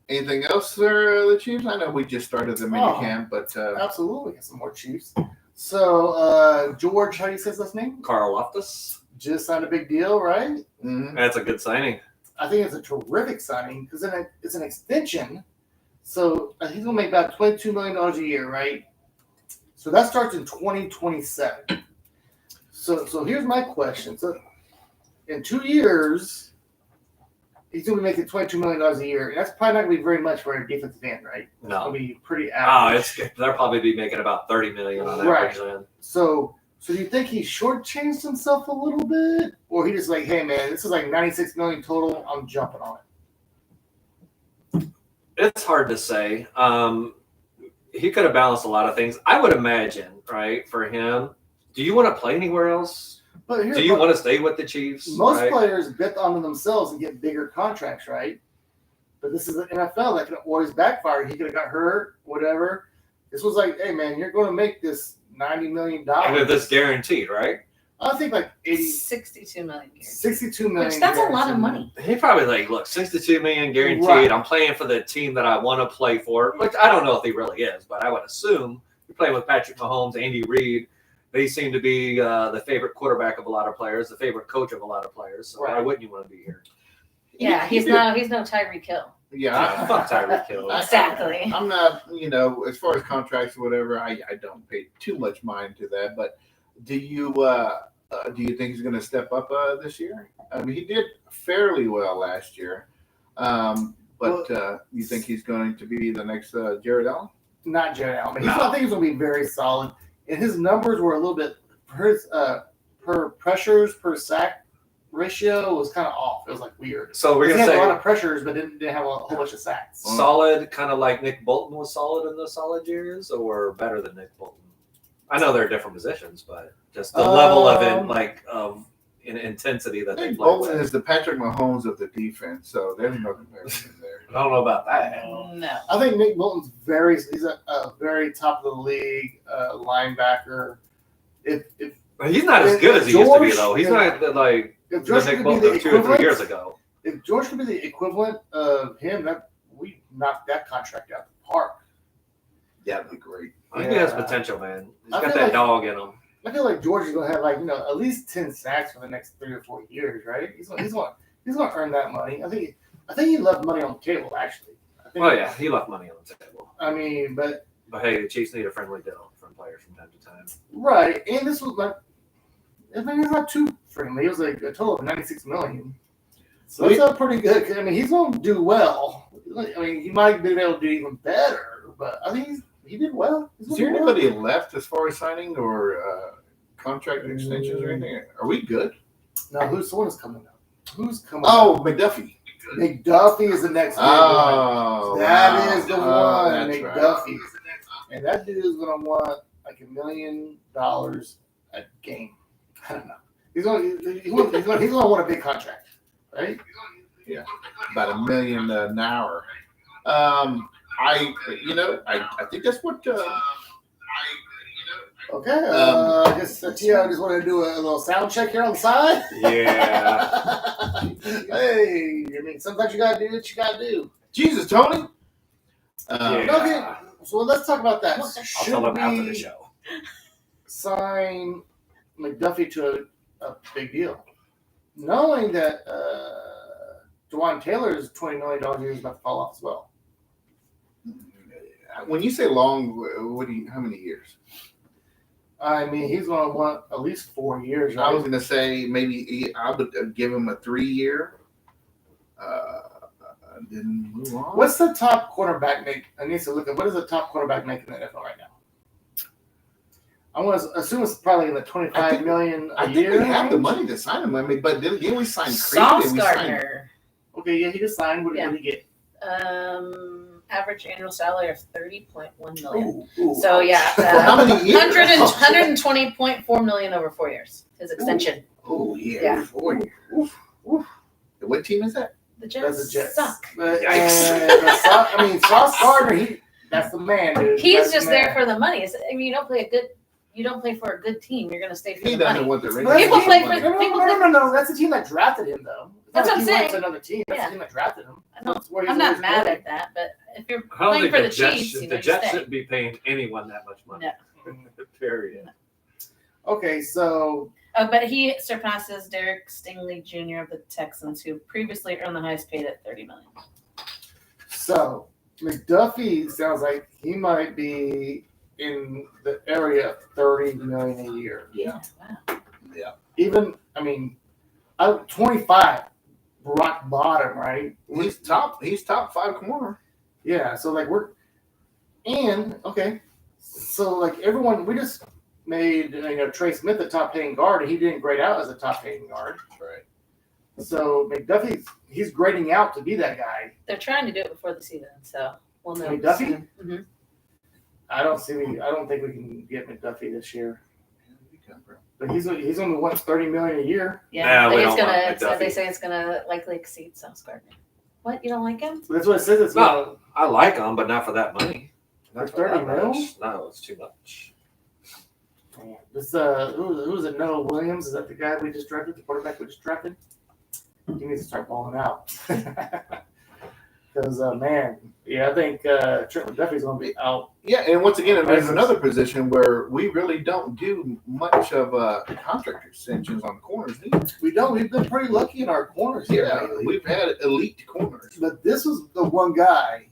Anything else for the Chiefs? I know we just started the mini camp, but Absolutely. Got some more Chiefs. So, George, how do you say his last name? Carl Loftus. Just signed a big deal, right? mhm. That's a good signing. I think it's a terrific signing because it's an extension. So he's going to make about $22 million a year, right? So that starts in 2027. So here's my question. So in 2 years, he's going to be making $22 million a year. And that's probably not going to be very much for a defensive end, right? It's No. going to be pretty Oh, average. they'll probably be making about $30 million on average then. So do you think he shortchanged himself a little bit? Or he just like, hey, man, this is like $96 million total. I'm jumping on it. It's hard to say. He could have balanced a lot of things. I would imagine, right, for him. Do you want to play anywhere else? But here's Do you want to stay with the Chiefs? most right? players bet on themselves and get bigger contracts, right? But this is the NFL that can always backfire. He could have got hurt, whatever. This was like, hey, man, you're going to make this $90 million. And with this guaranteed, right? I think like 62 million. Guaranteed. 62 million. Which that's a lot of guaranteed. money. He probably look, $62 million guaranteed. Right. I'm playing for the team that I want to play for. Which I don't know if he really is, but I would assume you're playing with Patrick Mahomes, Andy Reid. They seem to be the favorite quarterback of a lot of players, the favorite coach of a lot of players. So why Right. wouldn't you want to be here? Yeah, he's no Tyreek Hill. Yeah, Fuck Tyreek Hill. Exactly. I'm not, as far as contracts or whatever, I don't pay too much mind to that. But do you think he's going to step up this year? I mean, he did fairly well last year. But you think he's going to be the next Jared Allen? Not Jared Allen. But No. I think he's going to be very solid. And his numbers were a little bit, per pressures per sack ratio was kind of off. It was like weird. So we're He going had to a lot say of pressures, but didn't have a whole bunch of sacks. solid, kind of like Nick Bolton was solid in those solid years, or better than Nick Bolton? I know they're different positions, but just the level of intensity that I they think play Bolton with. is the Patrick Mahomes of the defense, so there's no comparison there. I don't know about that. No. I think Nick Bolton's he's a very top of the league linebacker. If He's not as good as he used to be, George- though. He's not like if the George Nick could be Bolton the of 2 or 3 equivalent, years ago. if George could be the equivalent of him, that we knocked that contract out the park. That'd be great. I think he has Yeah. potential, man. He's I got feel that like- dog in him. I feel like George is gonna have at least 10 sacks for the next 3 or 4 years, right? He's gonna earn that money. I think he left money on the table actually. Well, yeah, he left money on the table. I mean, but hey, the Chiefs need a friendly deal from players from time to time. right, and this was like, I mean, it's not too friendly. It was like a total of $96 million. So that's not pretty good. I mean, he's going to do well. I mean, he might be able to do even better, but I think he did well. Is there anybody left as far as signing or contract extensions or anything? Are we good? No, someone is coming up. Who's coming up? up? McDuffie. McDuffie is the next big one. That is the one, McDuffie. Right. And that dude is going to want like $1 million a game. I don't know. He's going to want a big contract, right? Yeah, about $1 million an hour. I think that's what. Okay. I guess Tio just wanted to do a little sound check here on the side. Yeah. Hey, I mean, sometimes you gotta do what you gotta do. Jesus, Tony. Okay, so let's talk about that. I'll tell him after the show. Sign McDuffie to a big deal, knowing that Jawan Taylor's $20 million a year is about to fall off as well. When you say long, how many years? I mean, he's going to want at least 4 years. Right? I was going to say maybe I would give him a 3-year. Then move on. What's the top quarterback make? I need to look at what does the top quarterback make in the NFL right now? I want to assume it's probably in the $25 million a year. I think we have the money to sign him. I mean, but then we signed Sauce Gardner. Okay, yeah, he just signed. What did he get? Average annual salary of $30.1 million. Ooh, so yeah, how many years? $120.4 million over 4 years. His extension. Oh yeah, 4 years. Oof. What team is that? The Jets. Suck. Sauce Gardner, that's the man, dude. He's just there for the money. I mean, you don't play for a good team. You're going to stay for the money. He doesn't want the ring. People play for no. That's the team that drafted him, though. That's what I'm saying. It's another team. That's the team that drafted him. I'm not mad at that, but if you're playing for the Chiefs, the Jets shouldn't be paying anyone that much money. No. Period. Okay, so. But he surpasses Derek Stingley Jr. of the Texans, who previously earned the highest paid at $30 million. So McDuffie sounds like he might be in the area of $30 million a year. Yeah. Wow. Yeah. Even 25, rock bottom, right? He's top 5 corner. Yeah. So so everyone, we just made Trey Smith a top paying guard, and he didn't grade out as a top paying guard. Right. So McDuffie, he's grading out to be that guy. They're trying to do it before the season, so we'll know. McDuffie? Mm-hmm. I don't think we can get McDuffie this year. But he's only wants $30 million a year. Yeah, they say it's gonna likely exceed Sauce Gardner. What, you don't like him? That's what it says. I like him, but not for that money. Not for $30 million? No, it's too much. Man, this who's it? Noah Williams? Is that the guy we just drafted? The quarterback we just drafted? He needs to start balling out. Because I think Trent McDuffie's going to be out. Yeah, and once again, there's another position where we really don't do much of contract extensions on corners. We don't. We've been pretty lucky in our corners here. Yeah, we've had elite corners. But this was the one guy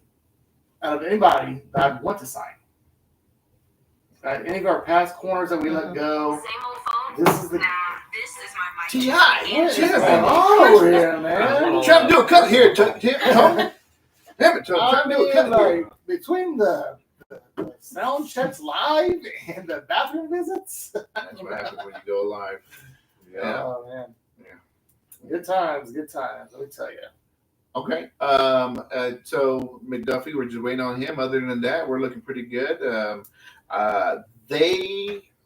out of anybody that I'd want to sign. Any of our past corners that we let go. This is the T.I. Oh, yeah, man. I'm trying to do a cut here, Tony. Damn it, Tony. I'm trying to do a cut here. Between the sound checks live and the bathroom visits. That's what happens when you go live. Yeah. Oh, man. Yeah. Good times. Let me tell you. Okay. So McDuffie, we're just waiting on him. Other than that, we're looking pretty good.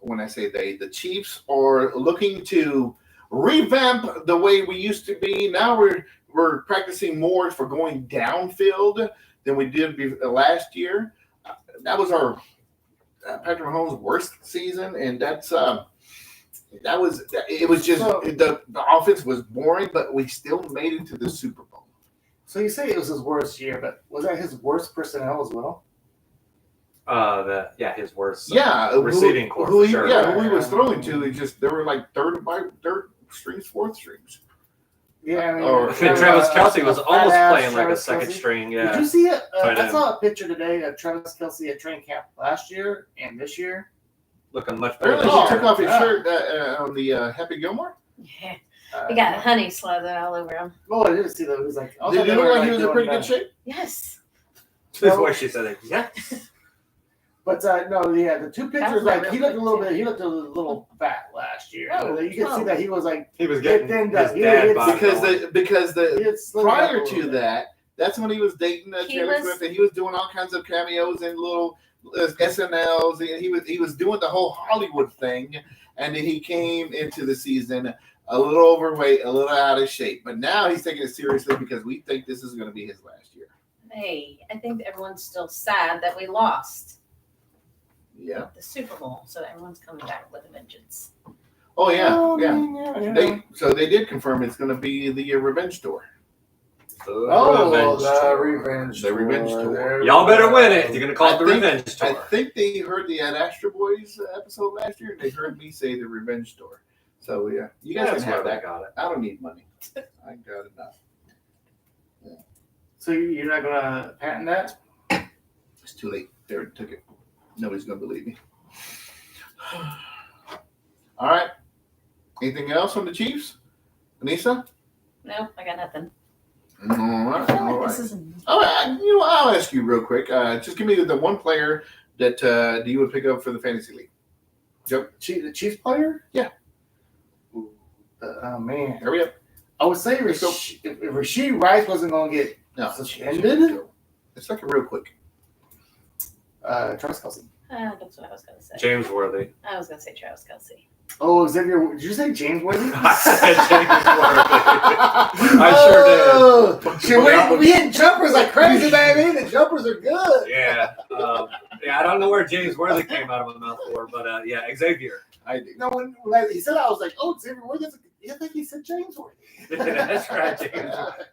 When I say the Chiefs are looking to revamp the way we used to be. Now we're practicing more for going downfield than we did last year. That was our Patrick Mahomes' worst season, and the offense was boring, but we still made it to the Super Bowl. So you say it was his worst year, but was that his worst personnel as well? His worst. Receiving core. Who For he, sure. who he was throwing to, they were like third strings, fourth strings. Yeah, I mean, Or- Travis Kelce was almost fat-ass playing like a Travis second Kelce. string. Did Yeah. you see it? Tight I end. saw a picture today of Travis Kelce at training camp last year and this year. Looking much better. Apparently, This he year. took off his Yeah. shirt on the Happy Gilmore. Yeah. He got honey slathered all over him. Oh, I didn't see that. It was like, Did he look like he was in pretty good shape? Yes. That's why she said it. Yes. But no, yeah, the two pictures, was like real he looked a quick, little too. bit. He looked a little fat last year. Oh, You can see that he was like He was getting Then his he dad hits- bod Because going. the he had slimmed up a prior little to bit. that, that's when he was dating He Taylor was- Swift, and he was doing all kinds of cameos and little SNLs, and he was doing the whole Hollywood thing, and then he came into the season a little overweight, a little out of shape, but now he's taking it seriously because we think this is going to be his last year. Hey, I think everyone's still sad that we lost Yeah. the Super Bowl, so everyone's coming back with a vengeance. Oh yeah, Oh, yeah. yeah. They did confirm it's going to be the revenge tour. The revenge. The revenge tour. There we Y'all better go. win it. You're gonna call it the I think- revenge tour. I think they heard the Ad Astra Boys episode last year, and they heard me say the revenge tour. So yeah, you guys That's can have where that. they got it. I don't need money. I got enough. So you're not gonna patent that? It's too late. They already took it. Nobody's gonna believe me. All right. Anything else on the Chiefs, Anissa? Nope, I got nothing. All right. I feel All like right. this is All right. I'll ask you real quick. Just give me the one player that you would pick up for the fantasy league. Joe, The Chiefs player? Yeah. Ooh, oh man, hurry up. I would say if Rasheed Rice wasn't gonna get No, suspended, it's like a real quick. Travis Kelce. that's what I was going to say. James Worthy. I was going to say Travis Kelce. Oh, Xavier, did you say James Worthy? I said James Worthy. I sure did. Shit, we hitting jumpers like crazy, baby. The jumpers are good. Yeah. I don't know where James Worthy came out of my mouth for, but Xavier. I do. No, when he said that, I was like, oh, Xavier Worthy. I think he said James Worthy. That's right,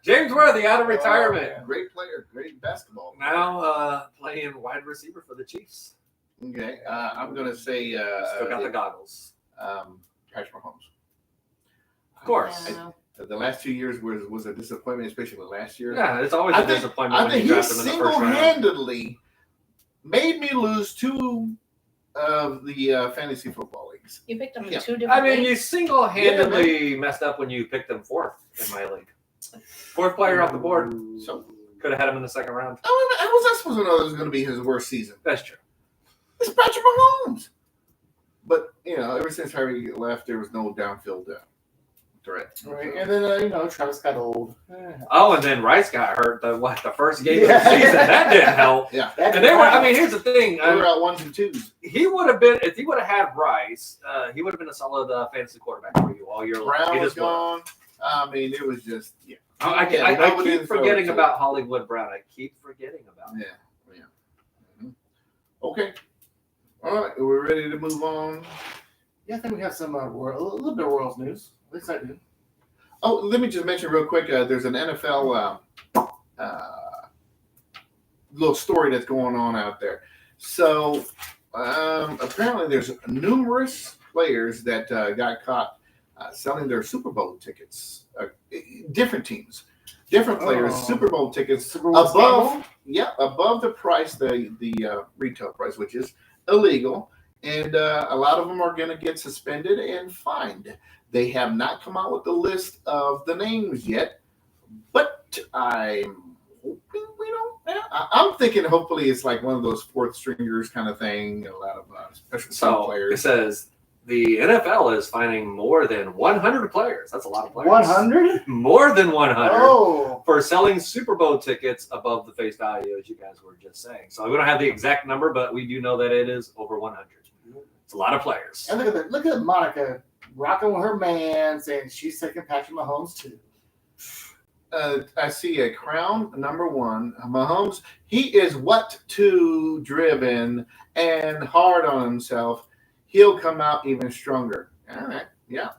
James Worthy out of retirement. Great player, great basketball. Now playing wide receiver for the Chiefs. Okay, I'm gonna say Still got the goggles. Patrick Mahomes. Of course. No. The last 2 years was a disappointment, especially the last year. Yeah, it's always I a think- disappointment I when think you he draft them in the first round. single-handedly made me lose 2 of the fantasy football leagues. You picked them in Yeah. 2 I different mean, you leagues. single-handedly messed up when you picked them fourth in my league. Fourth player off the board. So Could have had him in the second round. how was I supposed to know it was going to be his worst season? That's true. It's Patrick Mahomes. But ever since Harry left, there was no downfield threat. Right, and then Travis got old. Oh, and then Rice got hurt the first game Yeah. of the season. That didn't help. Yeah, And they were, I mean, here's the thing. they were out 1s and 2s. He would have been, if he would have had Rice, he would have been a solid fantasy quarterback for you all year long. Brown He was just would've. gone. I mean, it was just I nobody keep to throw forgetting it to. about Hollywood Brown. I keep forgetting about him. Yeah. Mhm. Okay. All right, we're ready to move on. Yeah, I think we have some a little bit of Royals news. At least I do. Oh, let me just mention real quick. There's an NFL little story that's going on out there. So apparently, there's numerous players that got caught selling their Super Bowl tickets. Different teams, different players, Oh. Super Bowl tickets Super Bowl above the price, the retail price, which is illegal. And a lot of them are going to get suspended and fined. They have not come out with the list of the names yet, but I'm hoping we don't. I'm thinking hopefully it's like one of those fourth stringers kind of thing. A lot of special team So it players. says the NFL is finding more than 100 players. That's a lot of players. 100? More than 100 Oh. for selling Super Bowl tickets above the face value, as you guys were just saying. So we don't have the exact number, but we do know that it is over 100. It's a lot of players. And look at Monica rocking with her man, saying she's taking Patrick Mahomes too. I see a crown number 1. Mahomes, he is too driven and hard on himself. He'll come out even stronger. All right. Yeah.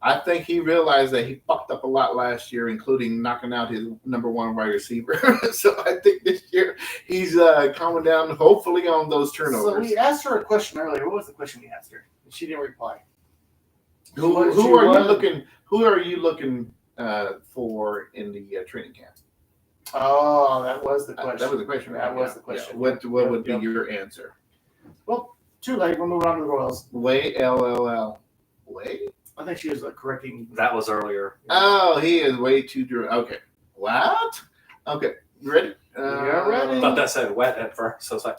I think he realized that he fucked up a lot last year, including knocking out his number one wide receiver. So I think this year he's calming down, hopefully, on those turnovers. So we asked her a question earlier. What was the question we asked her? She didn't reply. Who are you looking for in the training camp? Oh, that was the question. That was the question. That was the question. Yeah. What would be your answer? Well, too late. We're moving on to the Royals. Way LLL. Way? I think she was correcting. That was earlier. Oh, he is way too direct. Okay. What? Okay. You ready? You're ready. I thought that said wet at first. So it's like,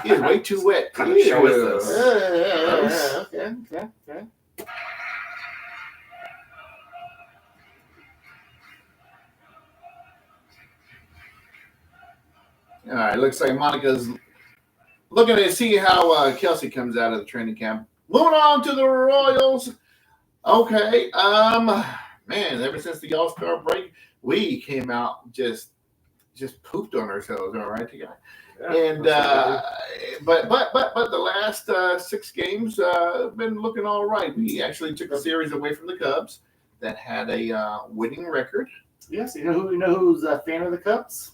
He is way too wet. What kind of show is this? Okay. All right. Looks like Monica's looking to see how Kelsey comes out of the training camp. Moving on to the Royals. Okay. Man, ever since the All-Star break, we came out just pooped on ourselves. All right, you guys. yeah, And but the last 6 games have been looking all right. We actually took a series away from the Cubs that had a winning record. Yes, you know who's a fan of the Cubs?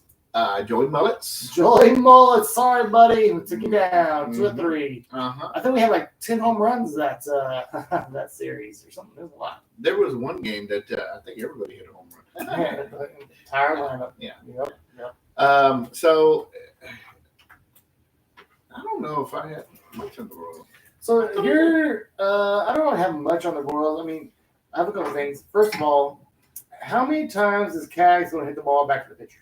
Joey Mullets. Joey Mullet. Sorry, buddy. We took you down 2-3. Uh-huh. I think we had like 10 home runs that that series or something. There's a lot. There was one game that I think everybody hit a home run. Yeah, the entire lineup. Yeah. Yep. So I don't know if I had much on the Royals. So here, I don't really have much on the Royals. I mean, I have a couple things. First of all, how many times is Cags going to hit the ball back to the pitcher?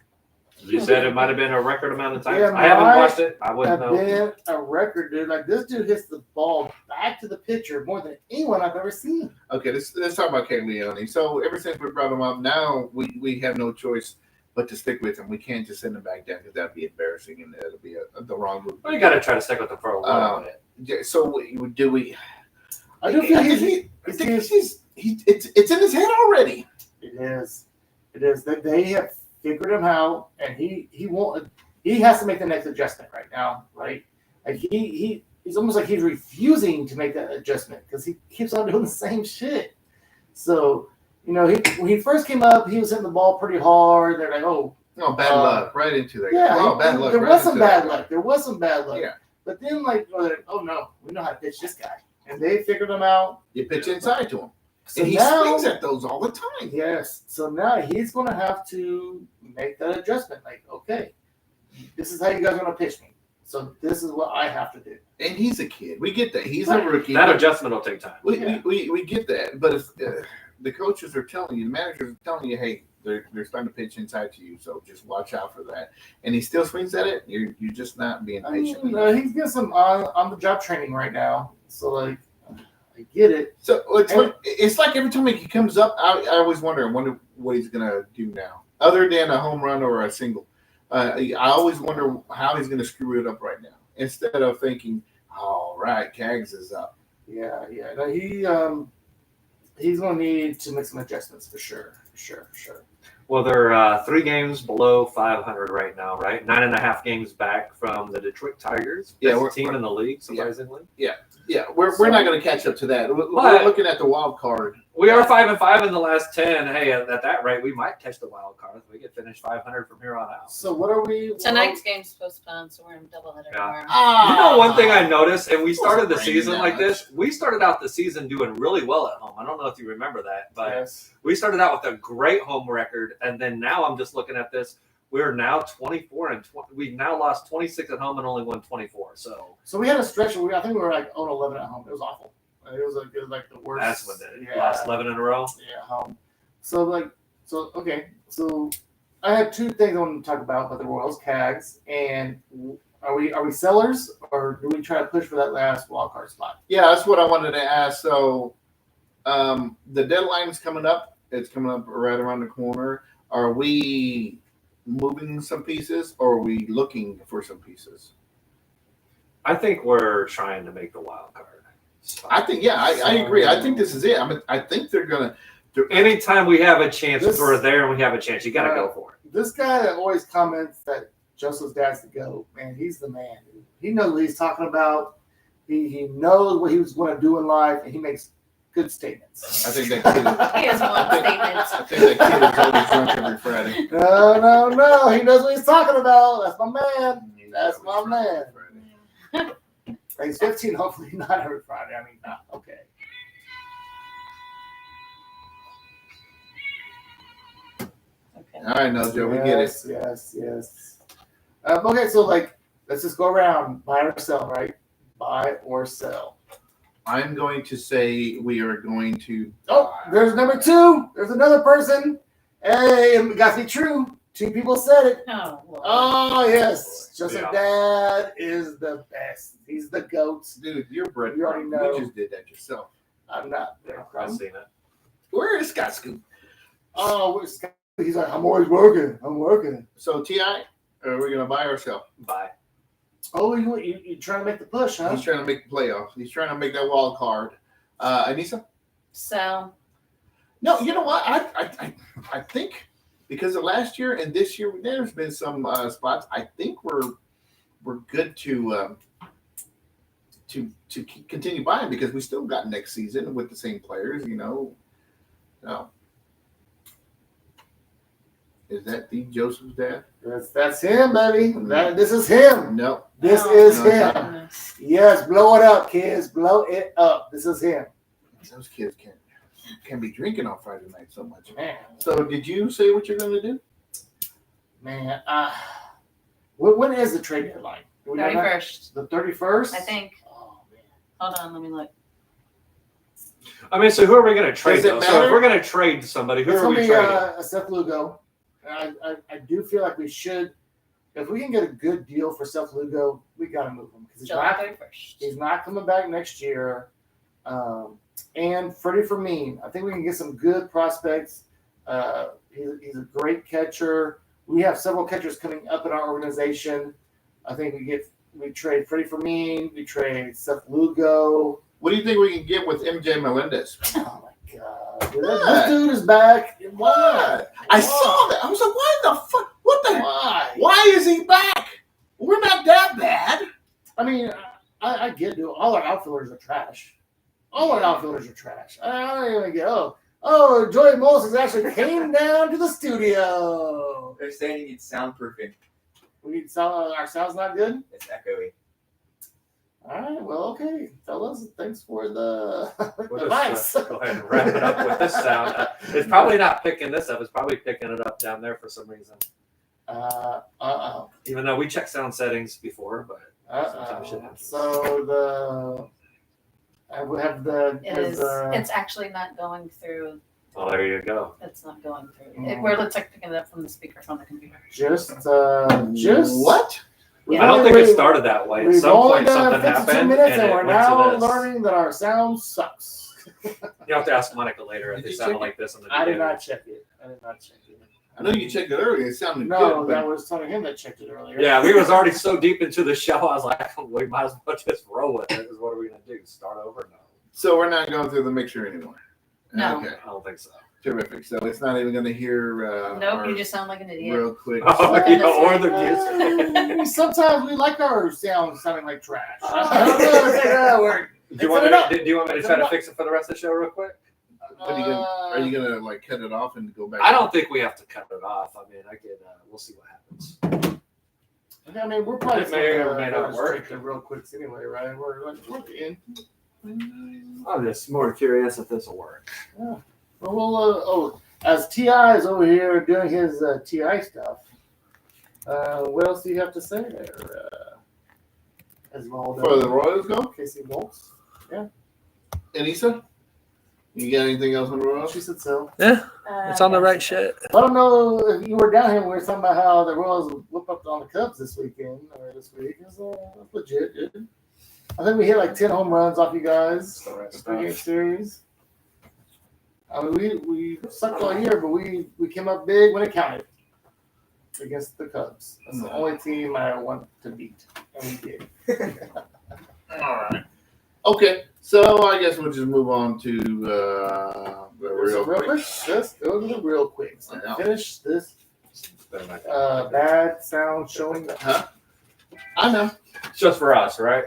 you said it might have been a record amount of times. Yeah, I haven't might watched it. I wouldn't Have know. been a record, dude. Like this dude hits the ball back to the pitcher more than anyone I've ever seen. Okay, let's talk about Kay Leone. So ever since we brought him up, now we have no choice but to stick with him. We can't just send him back down because that'd be embarrassing and it'll be the wrong move. Well, you got to try to stick with them for a while. So do we? I do feel it's in his head already. It is. It is. They have figured him out, and he won't. He has to make the next adjustment right now, right? Like he's almost like he's refusing to make that adjustment because he keeps on doing the same shit. So when he first came up, he was hitting the ball pretty hard. They're like, oh, bad luck right into that. yeah, Oh, bad luck. There right was some into bad that. luck. There was some bad luck. Yeah. But then they're like, oh no, we know how to pitch this guy, and they figured him out. You pitch inside to him, So and he now, swings at those all the time. yes. So now he's going to have to make that adjustment. Like, okay, this is how you guys are going to pitch me. So this is what I have to do. And he's a kid. We get that. He's Right. a rookie. That adjustment will take time. We get that. But if the coaches are telling you, the managers are telling you, hey, they're starting to pitch inside to you, so just watch out for that. And he still swings at it. You're just not being patient. He's getting some on the job training right now. So like, I get it. So it's like every time he comes up, I always wonder what he's gonna do now, other than a home run or a single. I always wonder how he's gonna screw it up right now, instead of thinking, all right, Cags is up. Yeah. No, he's going to need to make some adjustments for sure. Well, they're 3 games below 500 right now, right? 9.5 games back from the Detroit Tigers. Yeah, Best team in the league, surprisingly. Yeah, we're not going to catch up to that. We're But- looking at the wild card. We are 5-5 in the last 10. Hey, at that rate, we might catch the wild card if we get finished 500 from here on out. So what are we? Tonight's game's postponed, so we're in doubleheader Yeah. tomorrow. You know, one thing I noticed, and we started the Wasn't season raining like that this. We started out the season doing really well at home. I don't know if you remember that, but Yes. we started out with a great home record, and then now I'm just looking at this. We're now 24-20. We've now lost 26 at home and only won 24. So So we had a stretch where I think we were like 0-11 at home. It was awful. It was like the worst. that's what did it. Yeah. Lost 11 in a row. Yeah, home. So okay. So I have 2 things I want to talk about the Royals, Cags, and are we sellers or do we try to push for that last wild card spot? Yeah, that's what I wanted to ask. So the deadline is coming up. It's coming up right around the corner. Are we moving some pieces or are we looking for some pieces? I think we're trying to make the wild card. I think, I agree. I think this is it. I think they're going to. Anytime we have a chance, This- we're there and we have a chance. You got to go for it. This guy that always comments that Joseph's dad's the GOAT, man, he's the man. He knows what he's talking about. He knows what he was going to do in life, and he makes good statements. I think that kid. He has one statement. I think that kid is always drunk every Friday. No. He knows what he's talking about. That's my man. That's my man. He's 15. Hopefully not every Friday. I mean, okay. Okay. All right, no, Joe, we get it. Yes. Okay, so like, let's just go around. Buy or sell, right? Buy or sell. I'm going to say we are going to. Oh, there's number 2. There's another person. Hey, it got to be true. 2 people said it. Oh, Lord. Oh, yes. Joseph Yeah. Dad is the best. He's the GOAT. Dude, you're Brett. You already know. You just did that yourself. I'm not there. I've seen it. Where is Scott Scoop? Oh, he's like, I'm always working. I'm working. So, T.I., are we going to buy or sell? Bye. Oh, you trying to make the push, huh? He's trying to make the playoffs. He's trying to make that wild card. Anissa? So, No, you know what? I think because of last year and this year, there's been some spots. I think we're good to continue buying because we still got next season with the same players. You know, no. Is that the Joseph's dad? That's him, baby. This is him. No. This Oh, is no, him. goodness. Yes, blow it up, kids. Blow it up. This is him. Those kids can't be drinking on Friday night so much. Man, So, did you say what you're going to do? man. When is the trade deadline? Do we know that? 31st, The 31st? I think. Oh, man. Hold on, let me look. I mean, so who are we going to trade? Does it Though? So matter? if we're going to trade somebody, who It's are going to we be trading? Seth Lugo. I do feel like we should, if we can get a good deal for Seth Lugo, we got to move him because July 31st. he's not coming back next year. And Freddie Fermin, I think we can get some good prospects. He's a great catcher. We have several catchers coming up in our organization. I think we trade Freddie Fermin, we trade Seth Lugo. What do you think we can get with MJ Melendez? Oh my God, dude, this dude is back. Why? I saw that. I was like, why the fuck? What the? Why? Why is he back? We're not that bad. I mean, I get it. All our outfielders are trash. All our outfielders are trash. I don't even get. Oh, Joey Moses actually came down to the studio. They're saying you need soundproofing. We need sound. Our sound's not good. It's echoey. All right. Well, okay, fellas. Thanks for the We'll advice. just go ahead and wrap it up with this sound. It's probably not picking this up. It's probably picking it up down there for some reason. Even though we checked sound settings before, but sometimes shit happens. So I would have It's actually not going through. Oh, there you go. It's not going through. Where it looks like picking it up from the speaker from the computer. just What? I don't think it started that way. At We've some only point, done something 52 happened, minutes, and and it we're went now to this. learning that our sound sucks. You have to ask Monica later if Did they you sounded check like this on the I did beginning. not check it. I know you checked it earlier. It sounded No, good. that But was telling him that checked it earlier. Yeah, we was already so deep into the show. I was like, we might as well just roll with it. What are we gonna do? Start over? No, so we're not going through the mixture anymore. No. Okay. I don't think so. Terrific. So it's not even going to hear. Nope, our you just sound like an idiot. real quick. Oh, yeah, or the music. Sometimes we like our sound sounding like trash. Oh. I don't know if that works. Do you want me to try to fix it for the rest of the show real quick? What are you gonna like cut it off and go back? I don't think we have to cut it off. I mean, I could. We'll see what happens. I mean, we're probably It may or may not work. real quick anyway, right? We're in. I'm just more curious if this will work. Well, as T.I. is over here doing his T.I. stuff, what else do you have to say there? Esvaldo? For the Royals go? Casey Waltz? Anissa? You got anything else on the Royals? She said so. Yeah, it's on the right shit. I don't know if you were down here. We were talking about how the Royals whoop up on the Cubs this weekend or this week. It's legit, dude. I think we hit like 10 home runs off you guys. Three-game series. I mean, we sucked all year, but we came up big when it counted against the Cubs. That's the only team I want to beat, and we did. All right. Okay, so I guess we'll just move on to the real quick. Let's go to the real quick. So Yeah. finish this bad sound showing. Huh? I know. It's just for us, right?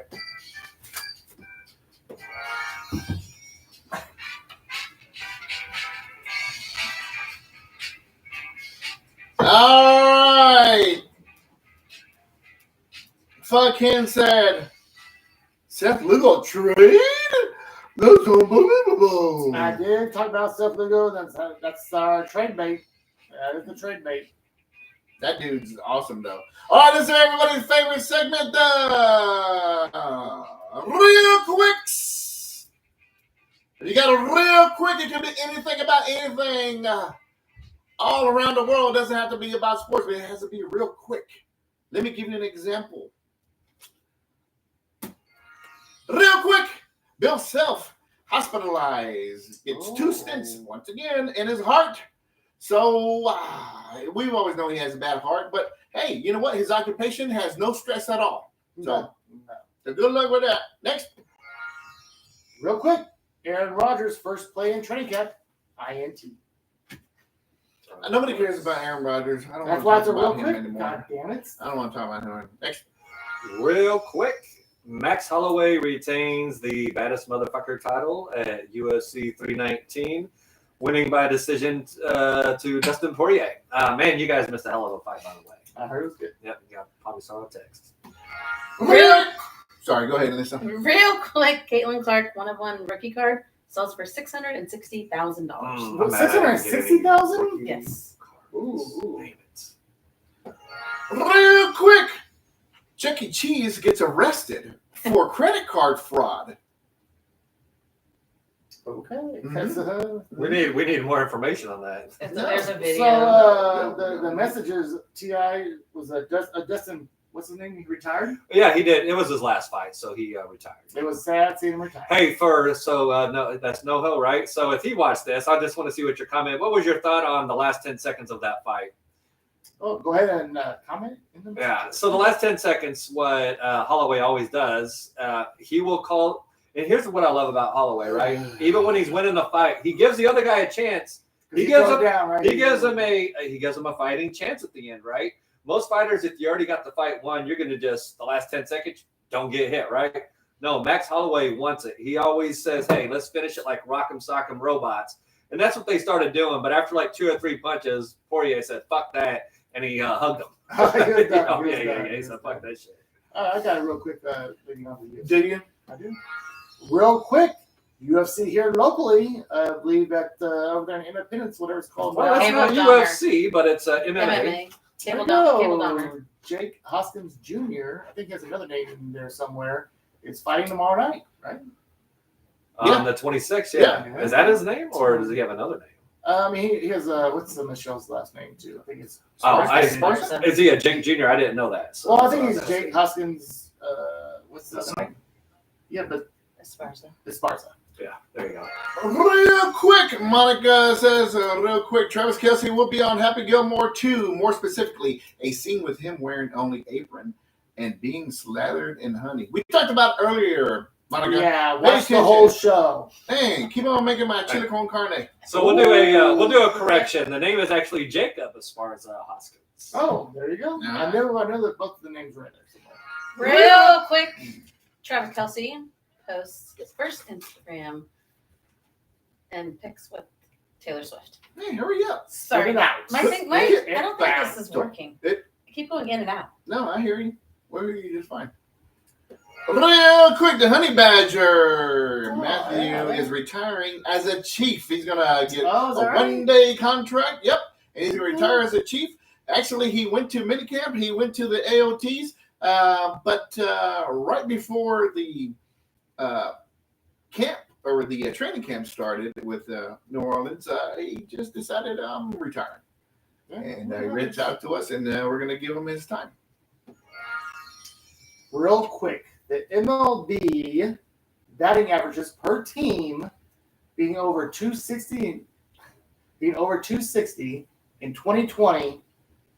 All right. Fucking said, Seth Lugo trade? That's unbelievable. I did talk about Seth Lugo. That's our trade bait. That is the trade bait. That dude's awesome, though. All right, this is everybody's favorite segment, the Real Quicks. If you got a real quick, it can be anything about anything all around the world. It doesn't have to be about sports, but it has to be real quick. Let me give you an example. Real quick, Bill Self hospitalized. It's 2 stents, once again, in his heart. So we've always known he has a bad heart, but hey, you know what? His occupation has no stress at all. So good luck with that. Next. Real quick, Aaron Rodgers' first play in training camp, INT. Nobody cares about Aaron Rodgers. I don't That's want why to it's a talk real about him quick. anymore. God damn it. I don't want to talk about him. Next. Real quick, Max Holloway retains the baddest motherfucker title at UFC 319, winning by decision to Dustin Poirier. Man, you guys missed a hell of a fight, by the way. I heard it was good. Yep, you probably saw a text. Sorry, go ahead, Lisa. Real quick, Caitlin Clark, 1-of-1 rookie card, sells for $660,000. I'm mad I didn't get any 660,000? rookie Yes. cards. Ooh. Damn it. Real quick, Chuck E. Cheese gets arrested for credit card fraud. Okay. Mhm. We need more information on that. There's a video. So the messages, T.I. was a Dustin, what's his name? He retired? Yeah, he did. It was his last fight, so he retired. It was sad seeing him retire. Hey, no, that's No Hill, right? So if he watched this, I just want to see what your comment. What was your thought on the last 10 seconds of that fight? Oh, go ahead and comment. Yeah. So the last 10 seconds, what Holloway always does, he will call. And here's what I love about Holloway, right? Even when he's winning the fight, he gives the other guy a chance. He gives him a fighting chance at the end, right? Most fighters, if you already got the fight won, you're going to just the last 10 seconds don't get hit, right? No, Max Holloway wants it. He always says, "Hey, let's finish it like Rock'em Sock'em Robots," and that's what they started doing. But after like 2 or 3 punches, Poirier said, "Fuck that," and he hugged him. He said, "Fuck that shit." I got a real quick thing on the UFC. Did you? I do. Real quick, UFC here locally, I believe at over there in Independence, whatever it's called. Well, that's not Table UFC, but it's MMA. MMA. Cable No, Dahmer. Jake Hoskins Jr. I think he has another name in there somewhere. Is fighting tomorrow night, right? On the 26th, yeah. Is that his name, or does he have another name? He has what's Michelle's last name too? I think it's Esparza. Is he a Jake Jr.? I didn't know that. So well, I think he's Jake Hoskins. What's the name? Yeah, but Esparza. Yeah, there you go. Real quick, Monica says, real quick, Travis Kelce will be on Happy Gilmore 2. More specifically, a scene with him wearing only apron and being slathered in honey. We talked about earlier, Monica. Yeah, watch the whole show. Hey, keep on making my chili con carne. So we'll do a correction. The name is actually Jacob Esparza Hoskins. Oh, there you go. Yeah. I know that both of the names were in there somewhere. Real quick, Travis Kelce posts his first Instagram and pics with Taylor Swift. Hey, hurry up. Sorry, Get it out. I don't think this is working. I keep going in and out. No, I hear you. Well, you just fine. Real quick, the Honey Badger. Matthew is retiring as a chief. He's going to get a one-day contract. Yep. And he's going to retire as a chief. Actually, he went to minicamp. He went to the AOTs. But right before the camp or the training camp started with New Orleans, he just decided I'm retiring. And he reached out to us, and we're going to give him his time. Real quick, the MLB batting averages per team being over 260 in 2020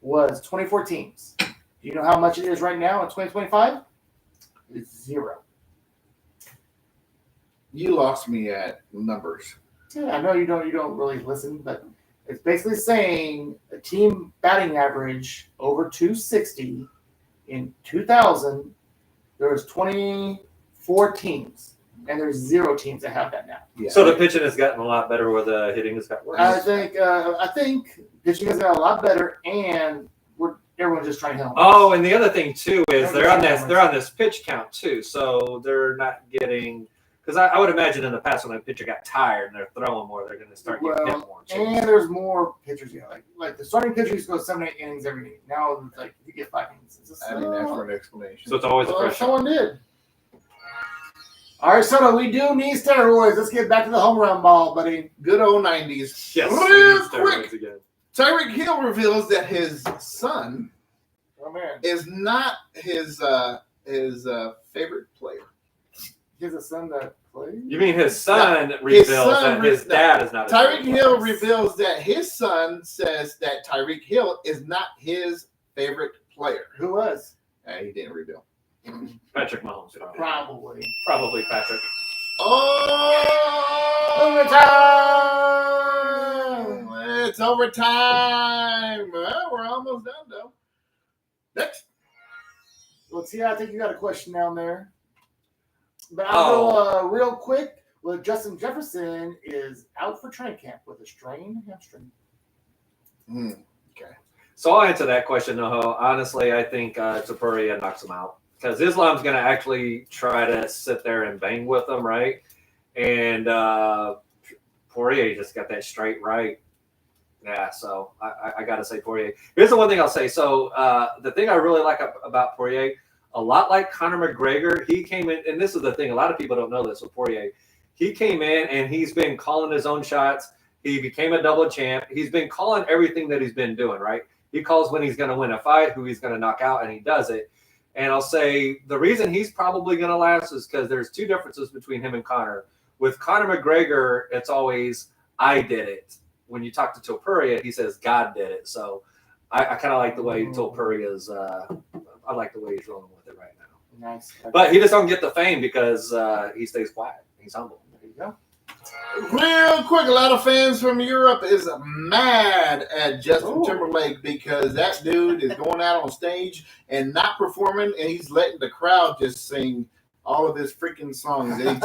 was 24 teams. Do you know how much it is right now in 2025? It's 0. You lost me at numbers. Yeah, I know you don't really listen, but it's basically saying a team batting average over 260 in 2000. There was 24 teams, and there's 0 teams that have that now. Yeah. So the pitching has gotten a lot better, where the hitting has got worse. I think Pitching has got a lot better, and everyone's just trying to help. Oh, and the other thing too is they're on this pitch count too, so they're not getting. Because I would imagine in the past when a pitcher got tired and they're throwing more, they're going to start getting hit more. And there's more pitchers. Like the starting pitcher used to go 7-8 innings every inning. Now it's like you get 5 innings. I didn't ask for an explanation. So it's always a pressure. Someone did. All right, Soto, we do need steroids. Let's get back to the home run ball, buddy. Good old 90s. Yes, Real quick. again. Tyreek Hill reveals that his son is not his favorite player. He has a son that plays? You mean his son reveals that his dad is not his Tyreek favorite Hill player. reveals that his son says that Tyreek Hill is not his favorite player. Who was? He didn't reveal. Patrick Mahomes. Probably Patrick. Overtime! It's overtime. Well, we're almost done, though. Next. Let's see. I think you got a question down there. But I'll go real quick. Well, Justin Jefferson is out for training camp with a strained hamstring. Okay. So I'll answer that question, Noho. Honestly, I think Tapuria knocks him out. Because Islam's going to actually try to sit there and bang with him, right? And Poirier just got that straight right. Yeah, so I got to say Poirier. Here's the one thing I'll say. So the thing I really like about Poirier, a lot like Conor McGregor, he came in, and this is the thing, a lot of people don't know this with Poirier. He came in, and he's been calling his own shots. He became a double champ. He's been calling everything that he's been doing, right? He calls when he's going to win a fight, who he's going to knock out, and he does it. And I'll say the reason he's probably going to last is because there's two differences between him and Conor. With Conor McGregor, it's always, I did it. When you talk to Topuria, he says, God did it. So I kind of like the way Topuria's, I like the way he's rolling with it right now. Nice. But he just don't get the fame because he stays quiet. He's humble. There you go. Real quick, a lot of fans from Europe is mad at Justin Timberlake because that dude is going out on stage and not performing, and he's letting the crowd just sing all of his freaking songs. It's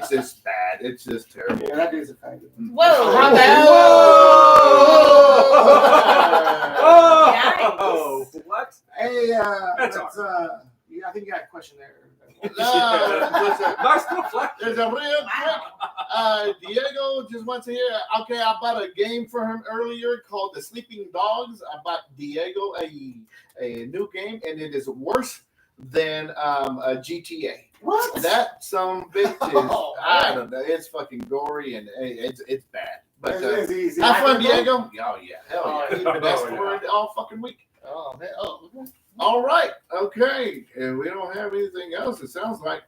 just bad. It's just terrible. Yeah, that dude's a faggot. Whoa! Oh! What? Hey, That's I think you got a question there. Nice deflection. There's a real quick. Diego just wants to hear. Okay, I bought a game for him earlier called The Sleeping Dogs. I bought Diego a new game, and it is worse than a GTA. What? That some bitch is. I don't know. It's fucking gory and it's bad. But It's easy. have fun, Diego. Oh yeah, hell yeah. He's been Oh, asking for it all fucking week. Oh man. Oh. Okay. All right. Okay. And we don't have anything else. It sounds like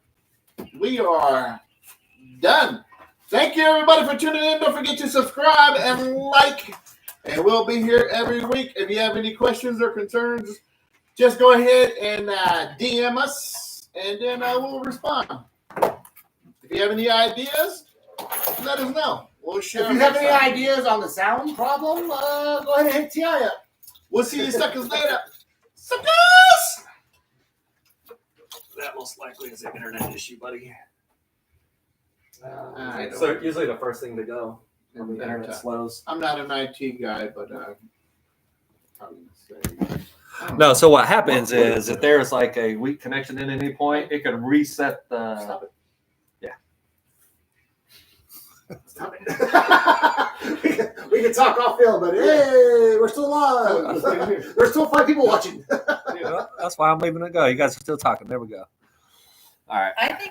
we are done. Thank you, everybody, for tuning in. Don't forget to subscribe and like. And we'll be here every week. If you have any questions or concerns, just go ahead and DM us, and then we'll respond. If you have any ideas, let us know. We'll share. If you have any ideas on the sound problem, go ahead and hit TI up. We'll see you suckers later. Suckers! That most likely is an internet issue, buddy. I don't So know. usually the first thing to go when the internet slows. I'm not an IT guy, but I would say. No, so what happens is if there's like a weak connection at any point, it can reset the. Stop it. Yeah. Stop it. we can talk off film, but hey, we're still live. There's still 5 people watching. Well, that's why I'm leaving it go. You guys are still talking. There we go. All right. I think